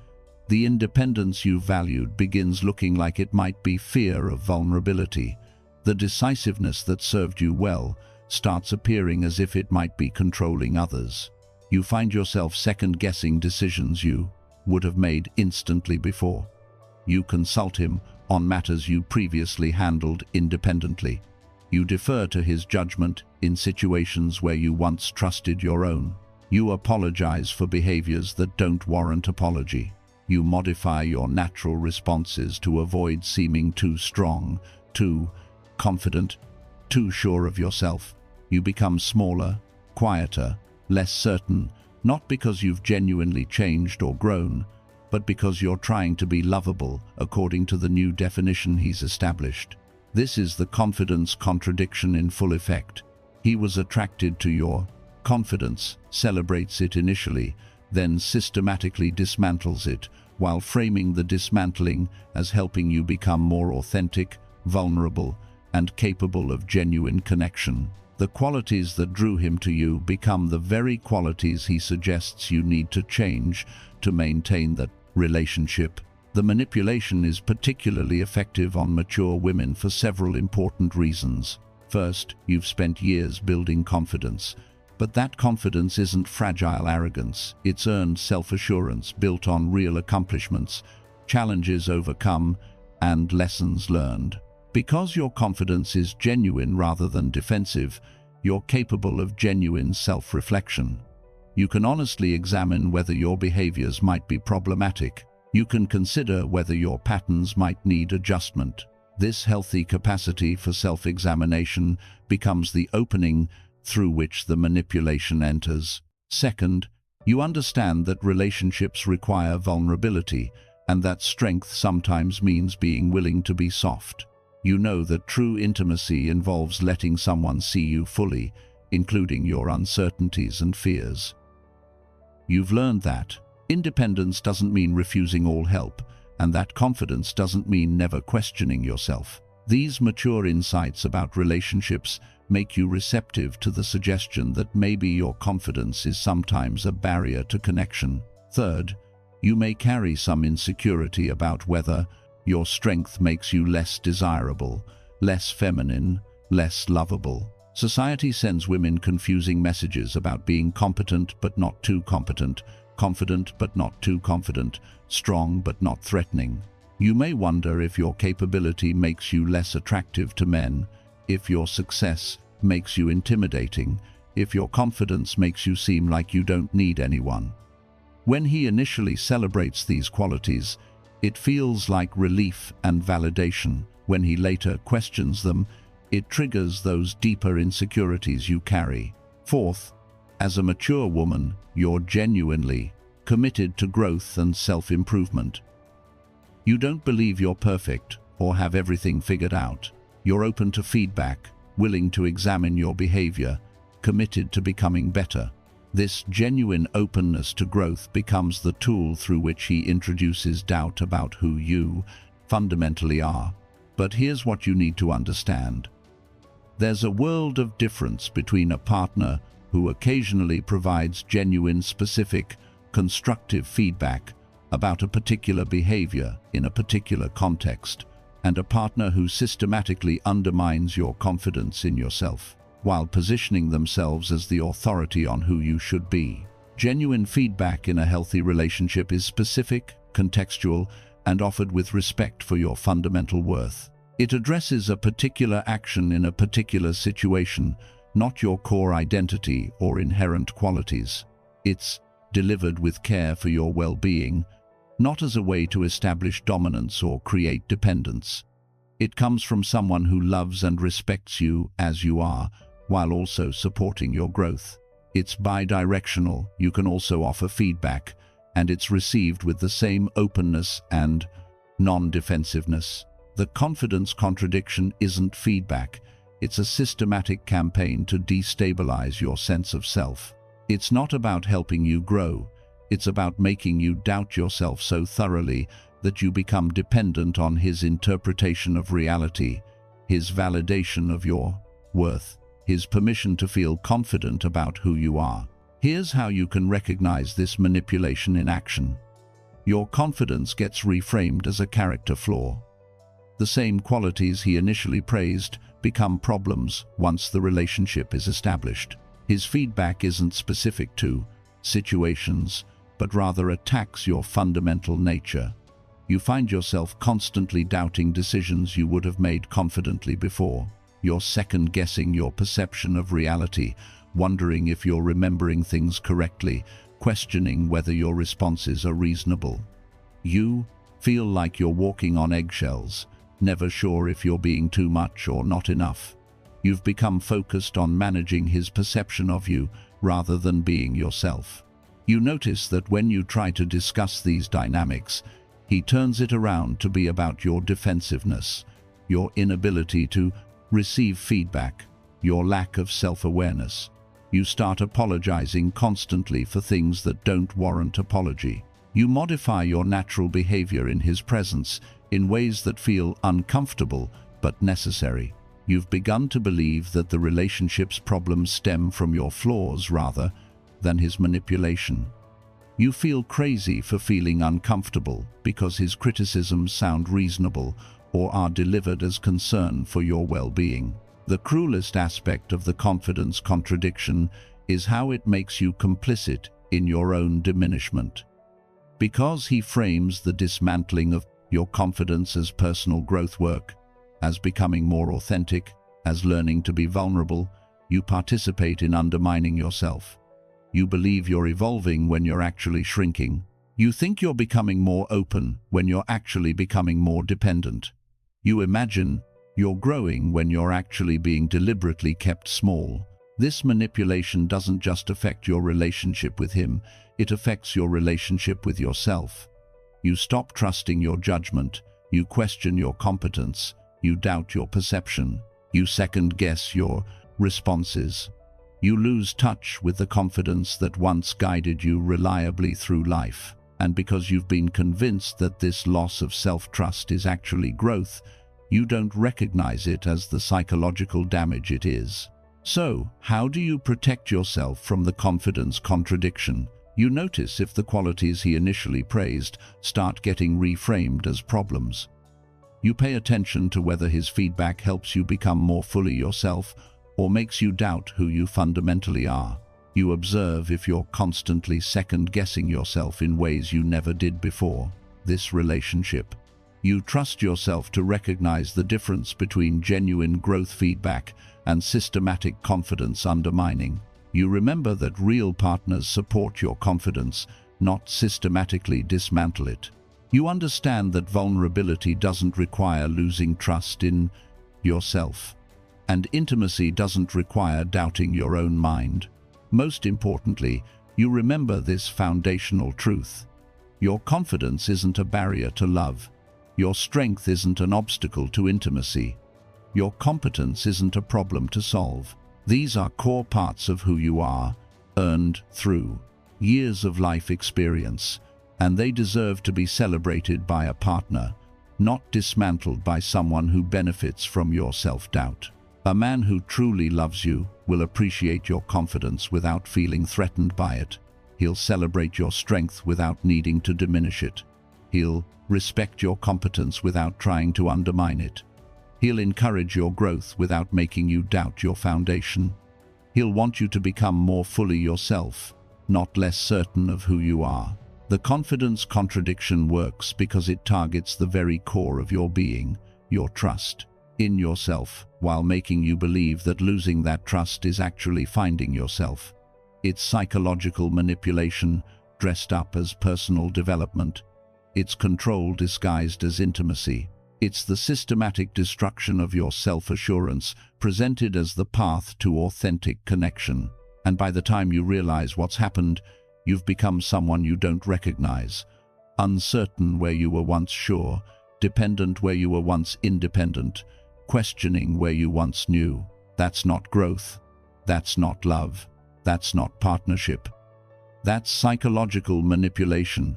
The independence you valued begins looking like it might be fear of vulnerability. The decisiveness that served you well starts appearing as if it might be controlling others. You find yourself second-guessing decisions you would have made instantly before. You consult him on matters you previously handled independently. You defer to his judgment in situations where you once trusted your own. You apologize for behaviors that don't warrant apology. You modify your natural responses to avoid seeming too strong, too confident, too sure of yourself. You become smaller, quieter, less certain, not because you've genuinely changed or grown, but because you're trying to be lovable according to the new definition he's established. This is the confidence contradiction in full effect. He was attracted to your confidence, celebrates it initially, then systematically dismantles it, while framing the dismantling as helping you become more authentic, vulnerable, and capable of genuine connection. The qualities that drew him to you become the very qualities he suggests you need to change to maintain that relationship. The manipulation is particularly effective on mature women for several important reasons. First, you've spent years building confidence. But that confidence isn't fragile arrogance. It's earned self-assurance built on real accomplishments, challenges overcome, and lessons learned. Because your confidence is genuine rather than defensive, you're capable of genuine self-reflection. You can honestly examine whether your behaviors might be problematic. You can consider whether your patterns might need adjustment. This healthy capacity for self-examination becomes the opening through which the manipulation enters. Second, you understand that relationships require vulnerability and that strength sometimes means being willing to be soft. You know that true intimacy involves letting someone see you fully, including your uncertainties and fears. You've learned that independence doesn't mean refusing all help, and that confidence doesn't mean never questioning yourself. These mature insights about relationships make you receptive to the suggestion that maybe your confidence is sometimes a barrier to connection. Third, you may carry some insecurity about whether your strength makes you less desirable, less feminine, less lovable. Society sends women confusing messages about being competent but not too competent, confident but not too confident, strong but not threatening. You may wonder if your capability makes you less attractive to men, if your success makes you intimidating, if your confidence makes you seem like you don't need anyone. When he initially celebrates these qualities, it feels like relief and validation. When he later questions them, it triggers those deeper insecurities you carry. Fourth, as a mature woman, you're genuinely committed to growth and self-improvement. You don't believe you're perfect or have everything figured out. You're open to feedback, willing to examine your behavior, committed to becoming better. This genuine openness to growth becomes the tool through which he introduces doubt about who you fundamentally are. But here's what you need to understand. There's a world of difference between a partner who occasionally provides genuine, specific, constructive feedback about a particular behavior in a particular context, and a partner who systematically undermines your confidence in yourself, while positioning themselves as the authority on who you should be. Genuine feedback in a healthy relationship is specific, contextual, and offered with respect for your fundamental worth. It addresses a particular action in a particular situation, not your core identity or inherent qualities. It's delivered with care for your well-being, not as a way to establish dominance or create dependence. It comes from someone who loves and respects you as you are, while also supporting your growth. It's bi-directional. You can also offer feedback, and it's received with the same openness and non-defensiveness. The confidence contradiction isn't feedback. It's a systematic campaign to destabilize your sense of self. It's not about helping you grow. It's about making you doubt yourself so thoroughly that you become dependent on his interpretation of reality, his validation of your worth, his permission to feel confident about who you are. Here's how you can recognize this manipulation in action. Your confidence gets reframed as a character flaw. The same qualities he initially praised become problems once the relationship is established. His feedback isn't specific to situations, but rather attacks your fundamental nature. You find yourself constantly doubting decisions you would have made confidently before. You're second-guessing your perception of reality, wondering if you're remembering things correctly, questioning whether your responses are reasonable. You feel like you're walking on eggshells, never sure if you're being too much or not enough. You've become focused on managing his perception of you rather than being yourself. You notice that when you try to discuss these dynamics, he turns it around to be about your defensiveness, your inability to receive feedback, your lack of self-awareness. You start apologizing constantly for things that don't warrant apology. You modify your natural behavior in his presence in ways that feel uncomfortable but necessary. You've begun to believe that the relationship's problems stem from your flaws rather than his manipulation. You feel crazy for feeling uncomfortable because his criticisms sound reasonable or are delivered as concern for your well-being. The cruelest aspect of the confidence contradiction is how it makes you complicit in your own diminishment. Because he frames the dismantling of your confidence as personal growth work, as becoming more authentic, as learning to be vulnerable, you participate in undermining yourself. You believe you're evolving when you're actually shrinking. You think you're becoming more open when you're actually becoming more dependent. You imagine you're growing when you're actually being deliberately kept small. This manipulation doesn't just affect your relationship with him, it affects your relationship with yourself. You stop trusting your judgment, you question your competence, you doubt your perception, you second-guess your responses. You lose touch with the confidence that once guided you reliably through life. And because you've been convinced that this loss of self-trust is actually growth, you don't recognize it as the psychological damage it is. So, how do you protect yourself from the confidence contradiction? You notice if the qualities he initially praised start getting reframed as problems. You pay attention to whether his feedback helps you become more fully yourself or makes you doubt who you fundamentally are. You observe if you're constantly second-guessing yourself in ways you never did before. This relationship. You trust yourself to recognize the difference between genuine growth feedback and systematic confidence undermining. You remember that real partners support your confidence, not systematically dismantle it. You understand that vulnerability doesn't require losing trust in yourself, and intimacy doesn't require doubting your own mind. Most importantly, you remember this foundational truth. Your confidence isn't a barrier to love. Your strength isn't an obstacle to intimacy. Your competence isn't a problem to solve. These are core parts of who you are, earned through years of life experience, and they deserve to be celebrated by a partner, not dismantled by someone who benefits from your self-doubt. A man who truly loves you will appreciate your confidence without feeling threatened by it. He'll celebrate your strength without needing to diminish it. He'll respect your competence without trying to undermine it. He'll encourage your growth without making you doubt your foundation. He'll want you to become more fully yourself, not less certain of who you are. The confidence contradiction works because it targets the very core of your being, your trust in yourself, while making you believe that losing that trust is actually finding yourself. It's psychological manipulation dressed up as personal development. It's control disguised as intimacy. It's the systematic destruction of your self-assurance presented as the path to authentic connection. And by the time you realize what's happened, you've become someone you don't recognize. Uncertain where you were once sure, dependent where you were once independent, questioning where you once knew. That's not growth. That's not love. That's not partnership. That's psychological manipulation,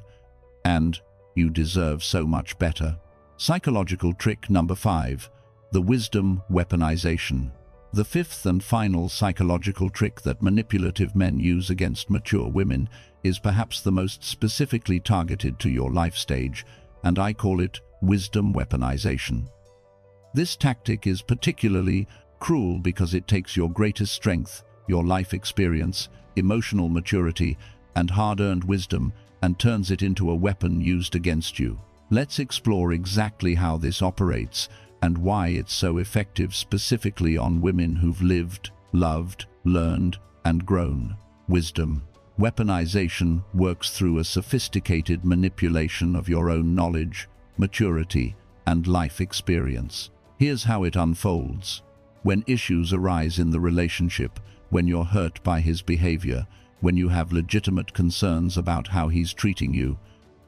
and you deserve so much better. Psychological trick number 5, the wisdom weaponization. The fifth and final psychological trick that manipulative men use against mature women is perhaps the most specifically targeted to your life stage, and I call it wisdom weaponization. This tactic is particularly cruel because it takes your greatest strength, your life experience, emotional maturity, and hard-earned wisdom, and turns it into a weapon used against you. Let's explore exactly how this operates and why it's so effective specifically on women who've lived, loved, learned, and grown. Wisdom weaponization works through a sophisticated manipulation of your own knowledge, maturity, and life experience. Here's how it unfolds. When issues arise in the relationship, when you're hurt by his behavior, when you have legitimate concerns about how he's treating you,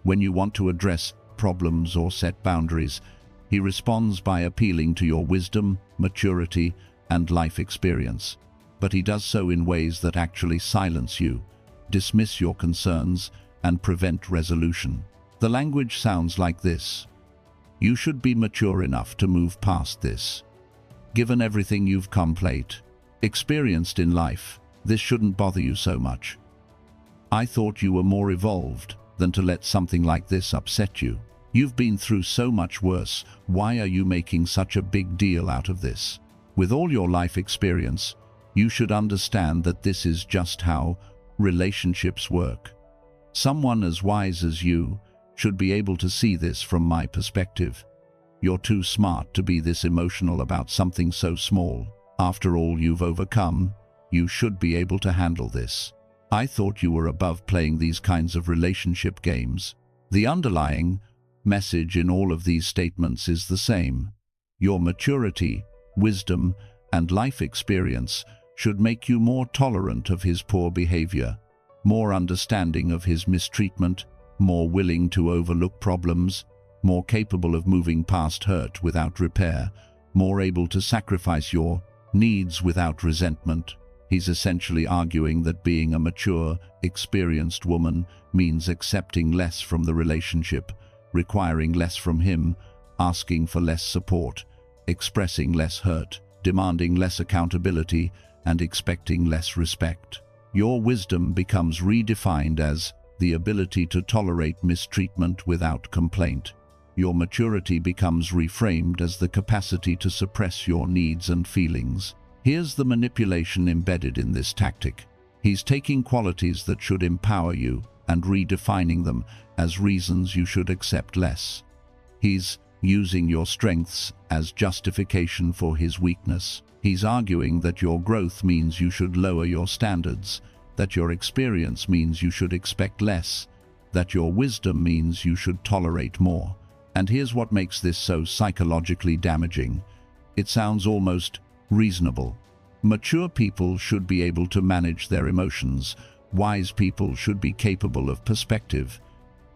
when you want to address problems or set boundaries, he responds by appealing to your wisdom, maturity, and life experience. But he does so in ways that actually silence you, dismiss your concerns, and prevent resolution. The language sounds like this: "You should be mature enough to move past this. Given everything you've experienced in life, this shouldn't bother you so much. I thought you were more evolved than to let something like this upset you. You've been through so much worse. Why are you making such a big deal out of this? With all your life experience, you should understand that this is just how relationships work. Someone as wise as you should be able to see this from my perspective. You're too smart to be this emotional about something so small. After all you've overcome, you should be able to handle this. I thought you were above playing these kinds of relationship games." The underlying message in all of these statements is the same. Your maturity, wisdom, and life experience should make you more tolerant of his poor behavior, more understanding of his mistreatment, more willing to overlook problems, more capable of moving past hurt without repair, more able to sacrifice your needs without resentment. He's essentially arguing that being a mature, experienced woman means accepting less from the relationship, requiring less from him, asking for less support, expressing less hurt, demanding less accountability, and expecting less respect. Your wisdom becomes redefined as the ability to tolerate mistreatment without complaint. Your maturity becomes reframed as the capacity to suppress your needs and feelings. Here's the manipulation embedded in this tactic. He's taking qualities that should empower you and redefining them as reasons you should accept less. He's using your strengths as justification for his weakness. He's arguing that your growth means you should lower your standards, that your experience means you should expect less, that your wisdom means you should tolerate more. And here's what makes this so psychologically damaging. It sounds almost reasonable. Mature people should be able to manage their emotions. Wise people should be capable of perspective.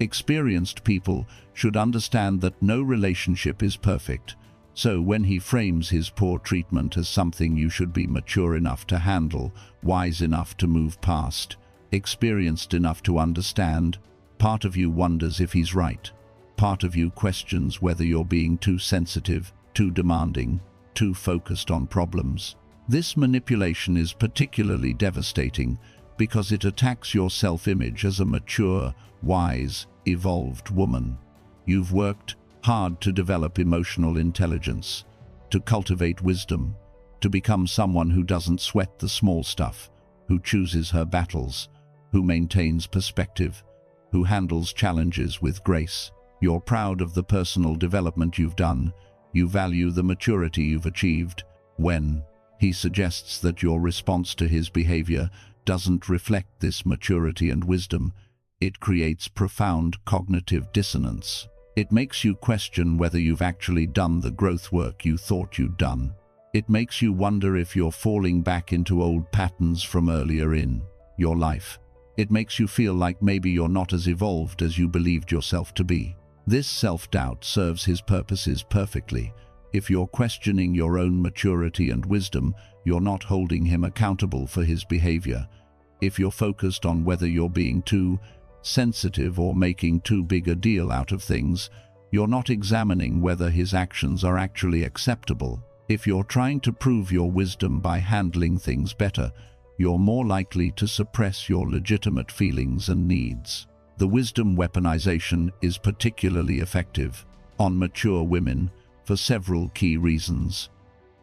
Experienced people should understand that no relationship is perfect. So when he frames his poor treatment as something you should be mature enough to handle, wise enough to move past, experienced enough to understand, part of you wonders if he's right. Part of you questions whether you're being too sensitive, too demanding, too focused on problems. This manipulation is particularly devastating because it attacks your self-image as a mature, wise, evolved woman. You've worked hard to develop emotional intelligence, to cultivate wisdom, to become someone who doesn't sweat the small stuff, who chooses her battles, who maintains perspective, who handles challenges with grace. You're proud of the personal development you've done. You value the maturity you've achieved. When he suggests that your response to his behavior doesn't reflect this maturity and wisdom, it creates profound cognitive dissonance. It makes you question whether you've actually done the growth work you thought you'd done. It makes you wonder if you're falling back into old patterns from earlier in your life. It makes you feel like maybe you're not as evolved as you believed yourself to be. This self-doubt serves his purposes perfectly. If you're questioning your own maturity and wisdom, you're not holding him accountable for his behavior. If you're focused on whether you're being too sensitive or making too big a deal out of things, you're not examining whether his actions are actually acceptable. If you're trying to prove your wisdom by handling things better, you're more likely to suppress your legitimate feelings and needs. The wisdom weaponization is particularly effective on mature women for several key reasons.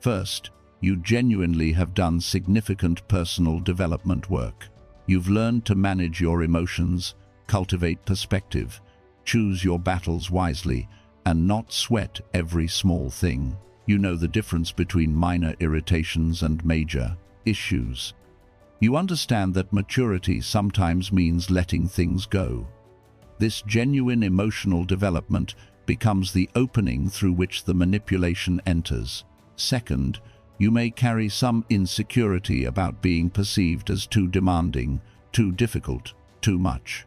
First, you genuinely have done significant personal development work. You've learned to manage your emotions, cultivate perspective, choose your battles wisely, and not sweat every small thing. You know the difference between minor irritations and major issues. You understand that maturity sometimes means letting things go. This genuine emotional development becomes the opening through which the manipulation enters. Second, you may carry some insecurity about being perceived as too demanding, too difficult, too much.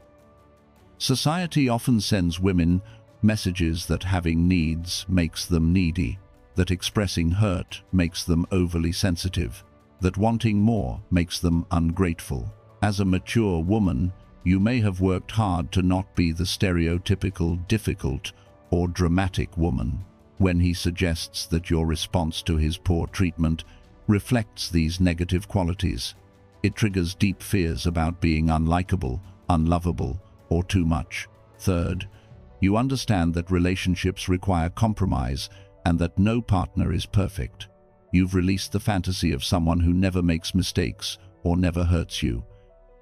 Society often sends women messages that having needs makes them needy, that expressing hurt makes them overly sensitive, that wanting more makes them ungrateful. As a mature woman, you may have worked hard to not be the stereotypical difficult or dramatic woman. When he suggests that your response to his poor treatment reflects these negative qualities, it triggers deep fears about being unlikable, unlovable, or too much. Third, you understand that relationships require compromise and that no partner is perfect. You've released the fantasy of someone who never makes mistakes or never hurts you.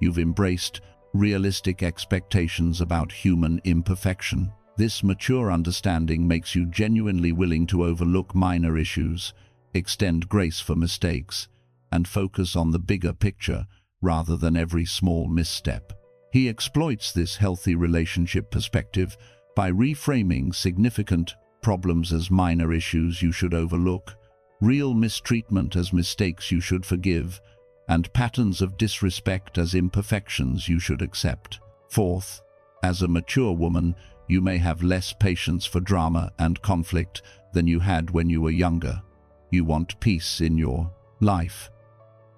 You've embraced realistic expectations about human imperfection. This mature understanding makes you genuinely willing to overlook minor issues, extend grace for mistakes, and focus on the bigger picture rather than every small misstep. He exploits this healthy relationship perspective by reframing significant problems as minor issues you should overlook, real mistreatment as mistakes you should forgive, and patterns of disrespect as imperfections you should accept. Fourth, as a mature woman, you may have less patience for drama and conflict than you had when you were younger. You want peace in your life.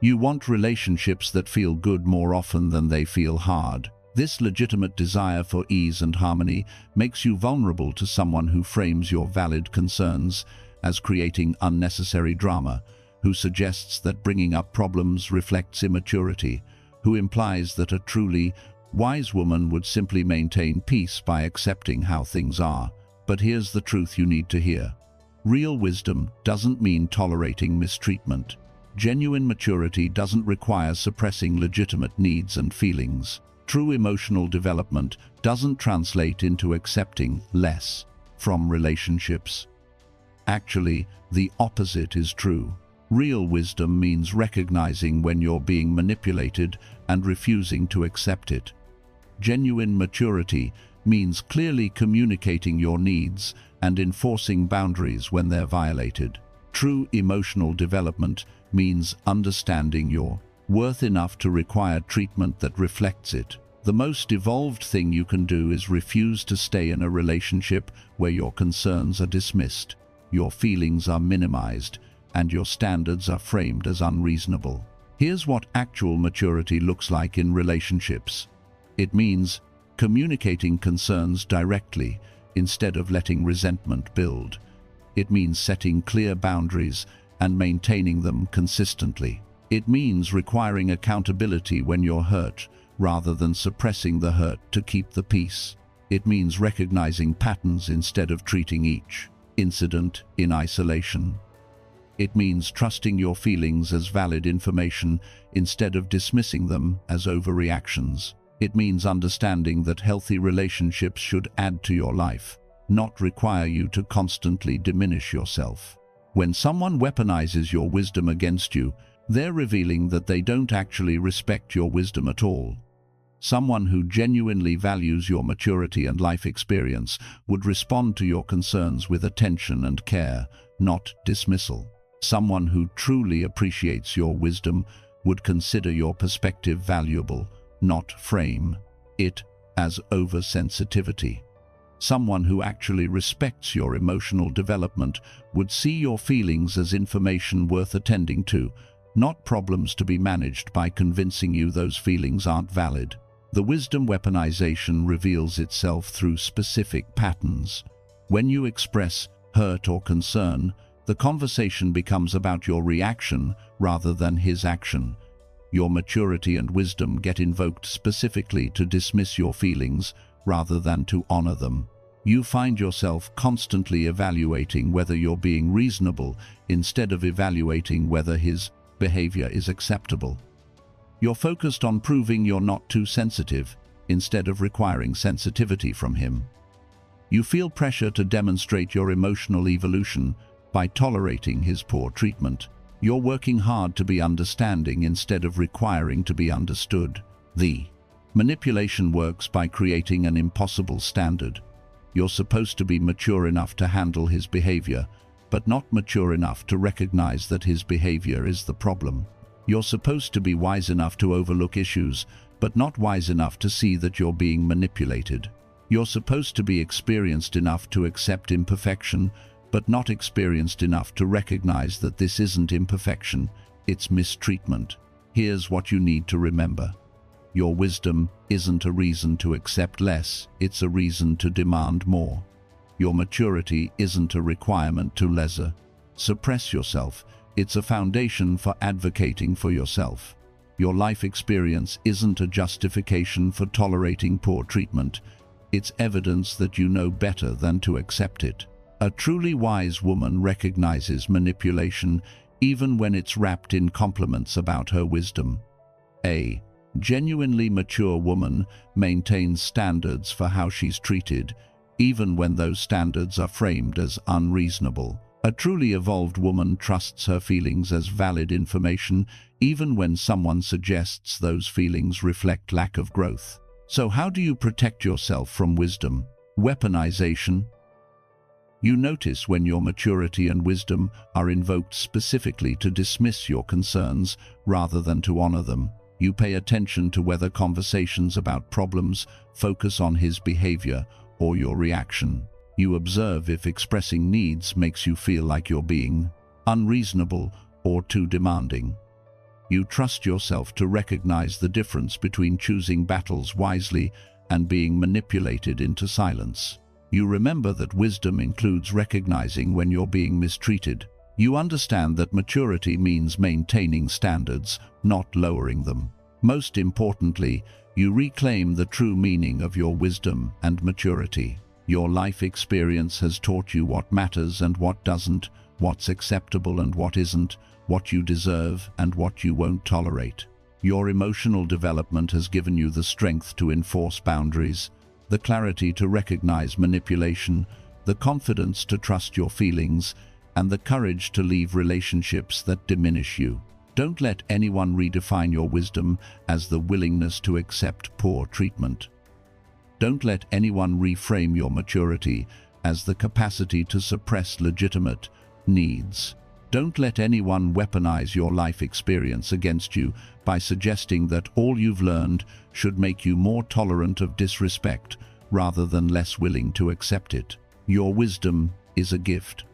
You want relationships that feel good more often than they feel hard. This legitimate desire for ease and harmony makes you vulnerable to someone who frames your valid concerns as creating unnecessary drama, who suggests that bringing up problems reflects immaturity, who implies that a truly wise woman would simply maintain peace by accepting how things are. But here's the truth you need to hear. Real wisdom doesn't mean tolerating mistreatment. Genuine maturity doesn't require suppressing legitimate needs and feelings. True emotional development doesn't translate into accepting less from relationships. Actually, the opposite is true. Real wisdom means recognizing when you're being manipulated and refusing to accept it. Genuine maturity means clearly communicating your needs and enforcing boundaries when they're violated. True emotional development means understanding your worth enough to require treatment that reflects it. The most evolved thing you can do is refuse to stay in a relationship where your concerns are dismissed, your feelings are minimized, and your standards are framed as unreasonable. Here's what actual maturity looks like in relationships. It means communicating concerns directly instead of letting resentment build. It means setting clear boundaries and maintaining them consistently. It means requiring accountability when you're hurt, rather than suppressing the hurt to keep the peace. It means recognizing patterns instead of treating each incident in isolation. It means trusting your feelings as valid information instead of dismissing them as overreactions. It means understanding that healthy relationships should add to your life, not require you to constantly diminish yourself. When someone weaponizes your wisdom against you, they're revealing that they don't actually respect your wisdom at all. Someone who genuinely values your maturity and life experience would respond to your concerns with attention and care, not dismissal. Someone who truly appreciates your wisdom would consider your perspective valuable, not frame it as oversensitivity. Someone who actually respects your emotional development would see your feelings as information worth attending to, not problems to be managed by convincing you those feelings aren't valid. The wisdom weaponization reveals itself through specific patterns. When you express hurt or concern, The conversation becomes about your reaction rather than his action. Your maturity and wisdom get invoked specifically to dismiss your feelings rather than to honor them. You find yourself constantly evaluating whether you're being reasonable instead of evaluating whether his behavior is acceptable. You're focused on proving you're not too sensitive instead of requiring sensitivity from him. You feel pressure to demonstrate your emotional evolution by tolerating his poor treatment. You're working hard to be understanding instead of requiring to be understood. The manipulation works by creating an impossible standard. You're supposed to be mature enough to handle his behavior, but not mature enough to recognize that his behavior is the problem. You're supposed to be wise enough to overlook issues, but not wise enough to see that you're being manipulated. You're supposed to be experienced enough to accept imperfection, but not experienced enough to recognize that this isn't imperfection, it's mistreatment. Here's what you need to remember. Your wisdom isn't a reason to accept less, it's a reason to demand more. Your maturity isn't a requirement to suppress yourself, it's a foundation for advocating for yourself. Your life experience isn't a justification for tolerating poor treatment, it's evidence that you know better than to accept it. A truly wise woman recognizes manipulation even when it's wrapped in compliments about her wisdom. A genuinely mature woman maintains standards for how she's treated, even when those standards are framed as unreasonable. A truly evolved woman trusts her feelings as valid information, even when someone suggests those feelings reflect lack of growth. So how do you protect yourself from wisdom? Weaponization. You notice when your maturity and wisdom are invoked specifically to dismiss your concerns rather than to honor them. You pay attention to whether conversations about problems focus on his behavior or your reaction. You observe if expressing needs makes you feel like you're being unreasonable or too demanding. You trust yourself to recognize the difference between choosing battles wisely and being manipulated into silence. You remember that wisdom includes recognizing when you're being mistreated. You understand that maturity means maintaining standards, not lowering them. Most importantly, you reclaim the true meaning of your wisdom and maturity. Your life experience has taught you what matters and what doesn't, what's acceptable and what isn't, what you deserve and what you won't tolerate. Your emotional development has given you the strength to enforce boundaries, the clarity to recognize manipulation, the confidence to trust your feelings, and the courage to leave relationships that diminish you. Don't let anyone redefine your wisdom as the willingness to accept poor treatment. Don't let anyone reframe your maturity as the capacity to suppress legitimate needs. Don't let anyone weaponize your life experience against you by suggesting that all you've learned should make you more tolerant of disrespect rather than less willing to accept it. Your wisdom is a gift.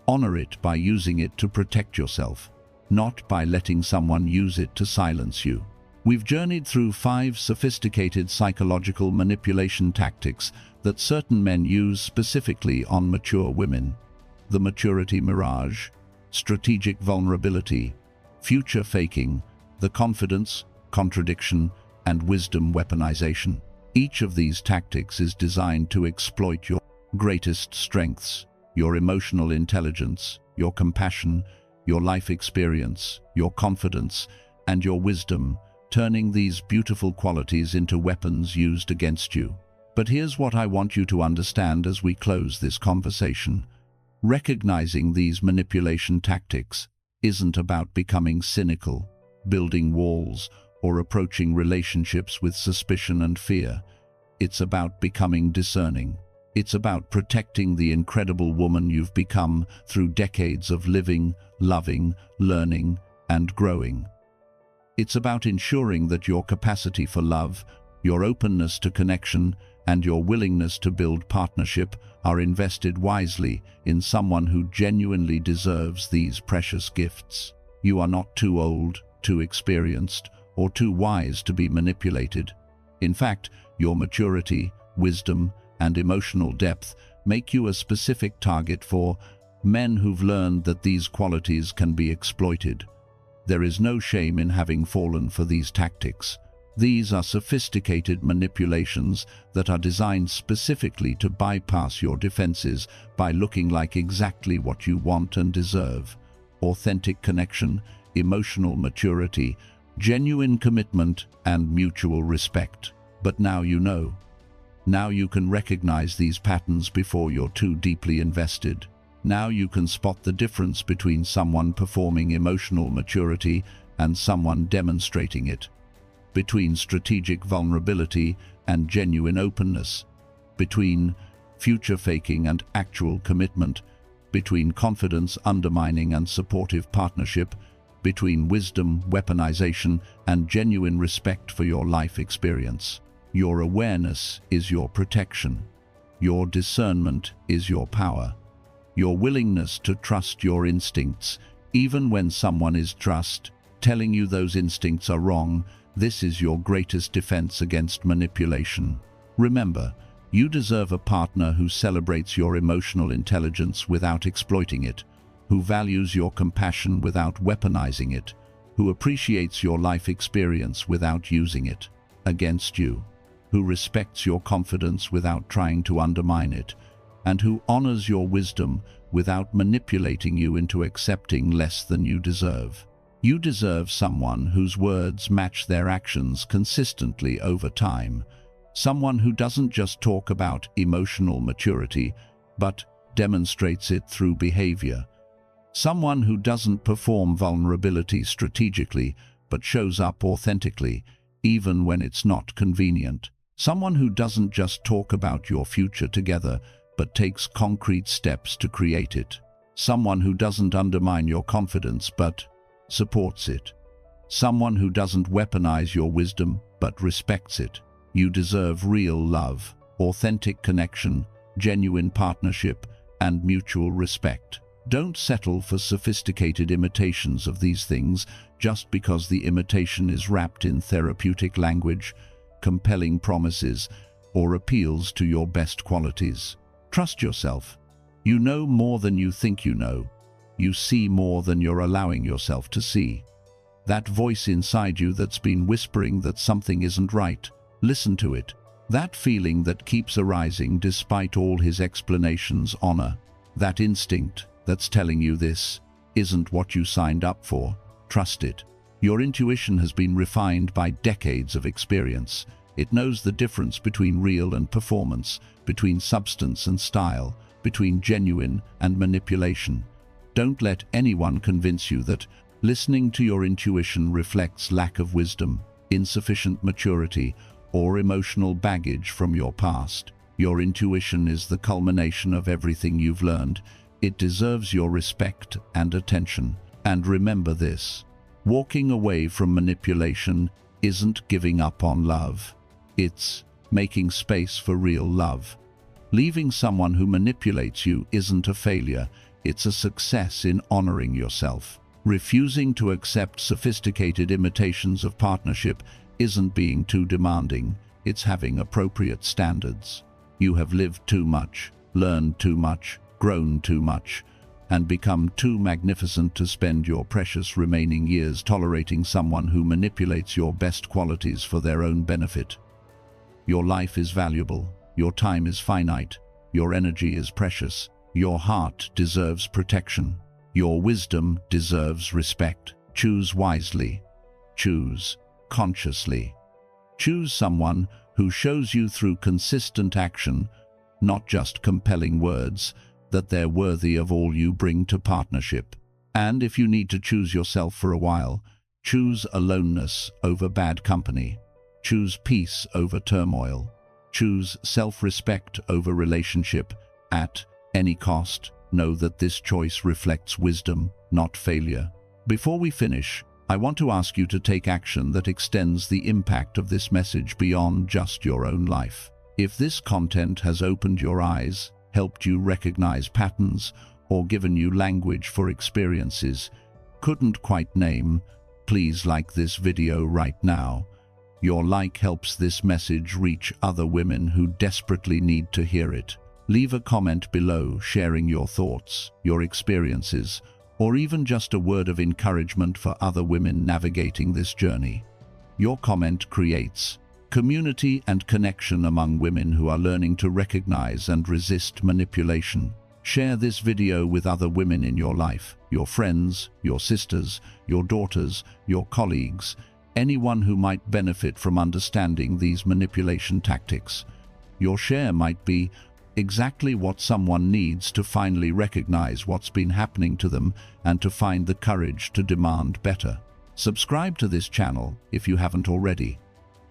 Honor it by using it to protect yourself, not by letting someone use it to silence you. We've journeyed through 5 sophisticated psychological manipulation tactics that certain men use specifically on mature women: the Maturity Mirage, strategic vulnerability, future faking, the confidence, contradiction, and wisdom weaponization. Each of these tactics is designed to exploit your greatest strengths, your emotional intelligence, your compassion, your life experience, your confidence, and your wisdom, turning these beautiful qualities into weapons used against you. But here's what I want you to understand as we close this conversation. Recognizing these manipulation tactics isn't about becoming cynical, building walls, or approaching relationships with suspicion and fear. It's about becoming discerning. It's about protecting the incredible woman you've become through decades of living, loving, learning, and growing. It's about ensuring that your capacity for love, your openness to connection, and your willingness to build partnership are invested wisely in someone who genuinely deserves these precious gifts. You are not too old, too experienced, or too wise to be manipulated. In fact, your maturity, wisdom, and emotional depth make you a specific target for Men who've learned that these qualities can be exploited. There is no shame in having fallen for these tactics. These are sophisticated manipulations that are designed specifically to bypass your defenses by looking like exactly what you want and deserve. Authentic connection, emotional maturity, genuine commitment, and mutual respect. But now you know. Now you can recognize these patterns before you're too deeply invested. Now you can spot the difference between someone performing emotional maturity and someone demonstrating it. Between strategic vulnerability and genuine openness. Between future faking and actual commitment. Between confidence undermining and supportive partnership. Between wisdom, weaponization, and genuine respect for your life experience. Your awareness is your protection. Your discernment is your power. Your willingness to trust your instincts, even when someone is telling you those instincts are wrong, this is your greatest defense against manipulation. Remember, you deserve a partner who celebrates your emotional intelligence without exploiting it, who values your compassion without weaponizing it, who appreciates your life experience without using it against you, who respects your confidence without trying to undermine it, and who honors your wisdom without manipulating you into accepting less than you deserve. You deserve someone whose words match their actions consistently over time, someone who doesn't just talk about emotional maturity, but demonstrates it through behavior, someone who doesn't perform vulnerability strategically, but shows up authentically, even when it's not convenient, someone who doesn't just talk about your future together, but takes concrete steps to create it. Someone who doesn't undermine your confidence, but supports it. Someone who doesn't weaponize your wisdom, but respects it. You deserve real love, authentic connection, genuine partnership, and mutual respect. Don't settle for sophisticated imitations of these things just because the imitation is wrapped in therapeutic language, compelling promises, or appeals to your best qualities. Trust yourself. You know more than you think you know. You see more than you're allowing yourself to see. That voice inside you that's been whispering that something isn't right, listen to it. That feeling that keeps arising despite all his explanations, honor. That instinct that's telling you this isn't what you signed up for, trust it. Your intuition has been refined by decades of experience. It knows the difference between real and performance, between substance and style, between genuine and manipulation. Don't let anyone convince you that listening to your intuition reflects lack of wisdom, insufficient maturity, or emotional baggage from your past. Your intuition is the culmination of everything you've learned. It deserves your respect and attention. And remember this: walking away from manipulation isn't giving up on love. It's making space for real love. Leaving someone who manipulates you isn't a failure, it's a success in honoring yourself. Refusing to accept sophisticated imitations of partnership isn't being too demanding, it's having appropriate standards. You have lived too much, learned too much, grown too much, and become too magnificent to spend your precious remaining years tolerating someone who manipulates your best qualities for their own benefit. Your life is valuable, your time is finite, your energy is precious, your heart deserves protection, your wisdom deserves respect. Choose wisely. Choose consciously. Choose someone who shows you through consistent action, not just compelling words, that they're worthy of all you bring to partnership. And if you need to choose yourself for a while, choose aloneness over bad company. Choose peace over turmoil. Choose self-respect over relationship. At any cost, know that this choice reflects wisdom, not failure. Before we finish, I want to ask you to take action that extends the impact of this message beyond just your own life. If this content has opened your eyes, helped you recognize patterns, or given you language for experiences couldn't quite name, please like this video right now. Your like helps this message reach other women who desperately need to hear it. Leave a comment below sharing your thoughts, your experiences, or even just a word of encouragement for other women navigating this journey. Your comment creates community and connection among women who are learning to recognize and resist manipulation. Share this video with other women in your life, your friends, your sisters, your daughters, your colleagues, anyone who might benefit from understanding these manipulation tactics. Your share might be exactly what someone needs to finally recognize what's been happening to them and to find the courage to demand better. Subscribe to this channel if you haven't already.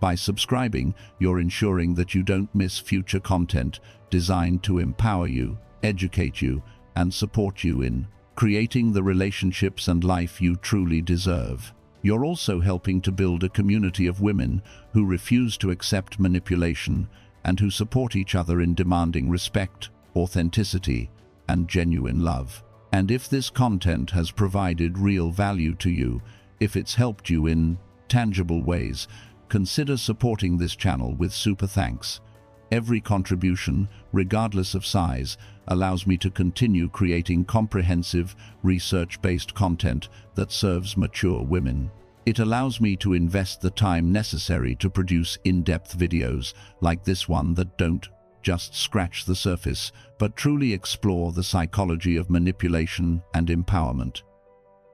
By subscribing, you're ensuring that you don't miss future content designed to empower you, educate you, and support you in creating the relationships and life you truly deserve. You're also helping to build a community of women who refuse to accept manipulation and who support each other in demanding respect, authenticity, and genuine love. And if this content has provided real value to you, if it's helped you in tangible ways, consider supporting this channel with super thanks. Every contribution, regardless of size, allows me to continue creating comprehensive, research-based content that serves mature women. It allows me to invest the time necessary to produce in-depth videos like this one that don't just scratch the surface, but truly explore the psychology of manipulation and empowerment.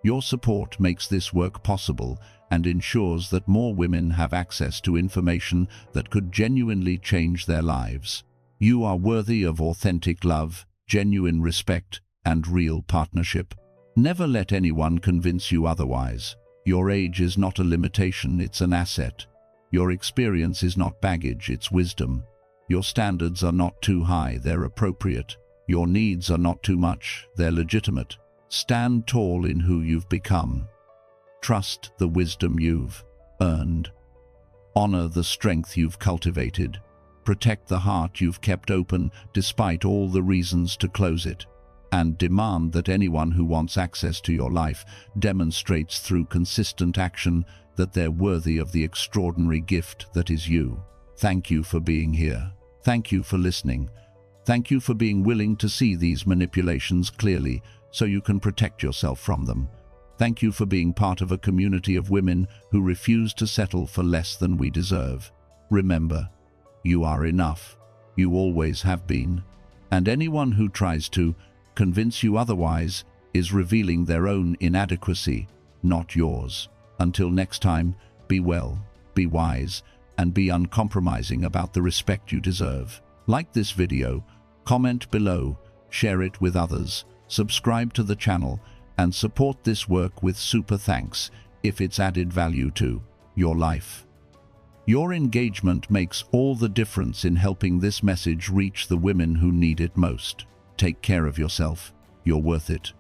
Your support makes this work possible and ensures that more women have access to information that could genuinely change their lives. You are worthy of authentic love, genuine respect, and real partnership. Never let anyone convince you otherwise. Your age is not a limitation, it's an asset. Your experience is not baggage, it's wisdom. Your standards are not too high, they're appropriate. Your needs are not too much, they're legitimate. Stand tall in who you've become. Trust the wisdom you've earned. Honor the strength you've cultivated. Protect the heart you've kept open despite all the reasons to close it. And demand that anyone who wants access to your life demonstrates through consistent action that they're worthy of the extraordinary gift that is you. Thank you for being here. Thank you for listening. Thank you for being willing to see these manipulations clearly so you can protect yourself from them. Thank you for being part of a community of women who refuse to settle for less than we deserve. Remember, you are enough. You always have been. And anyone who tries to convince you otherwise is revealing their own inadequacy, not yours. Until next time, be well, be wise, and be uncompromising about the respect you deserve. Like this video, comment below, share it with others, subscribe to the channel, and support this work with super thanks if it's added value to your life. Your engagement makes all the difference in helping this message reach the women who need it most. Take care of yourself. You're worth it.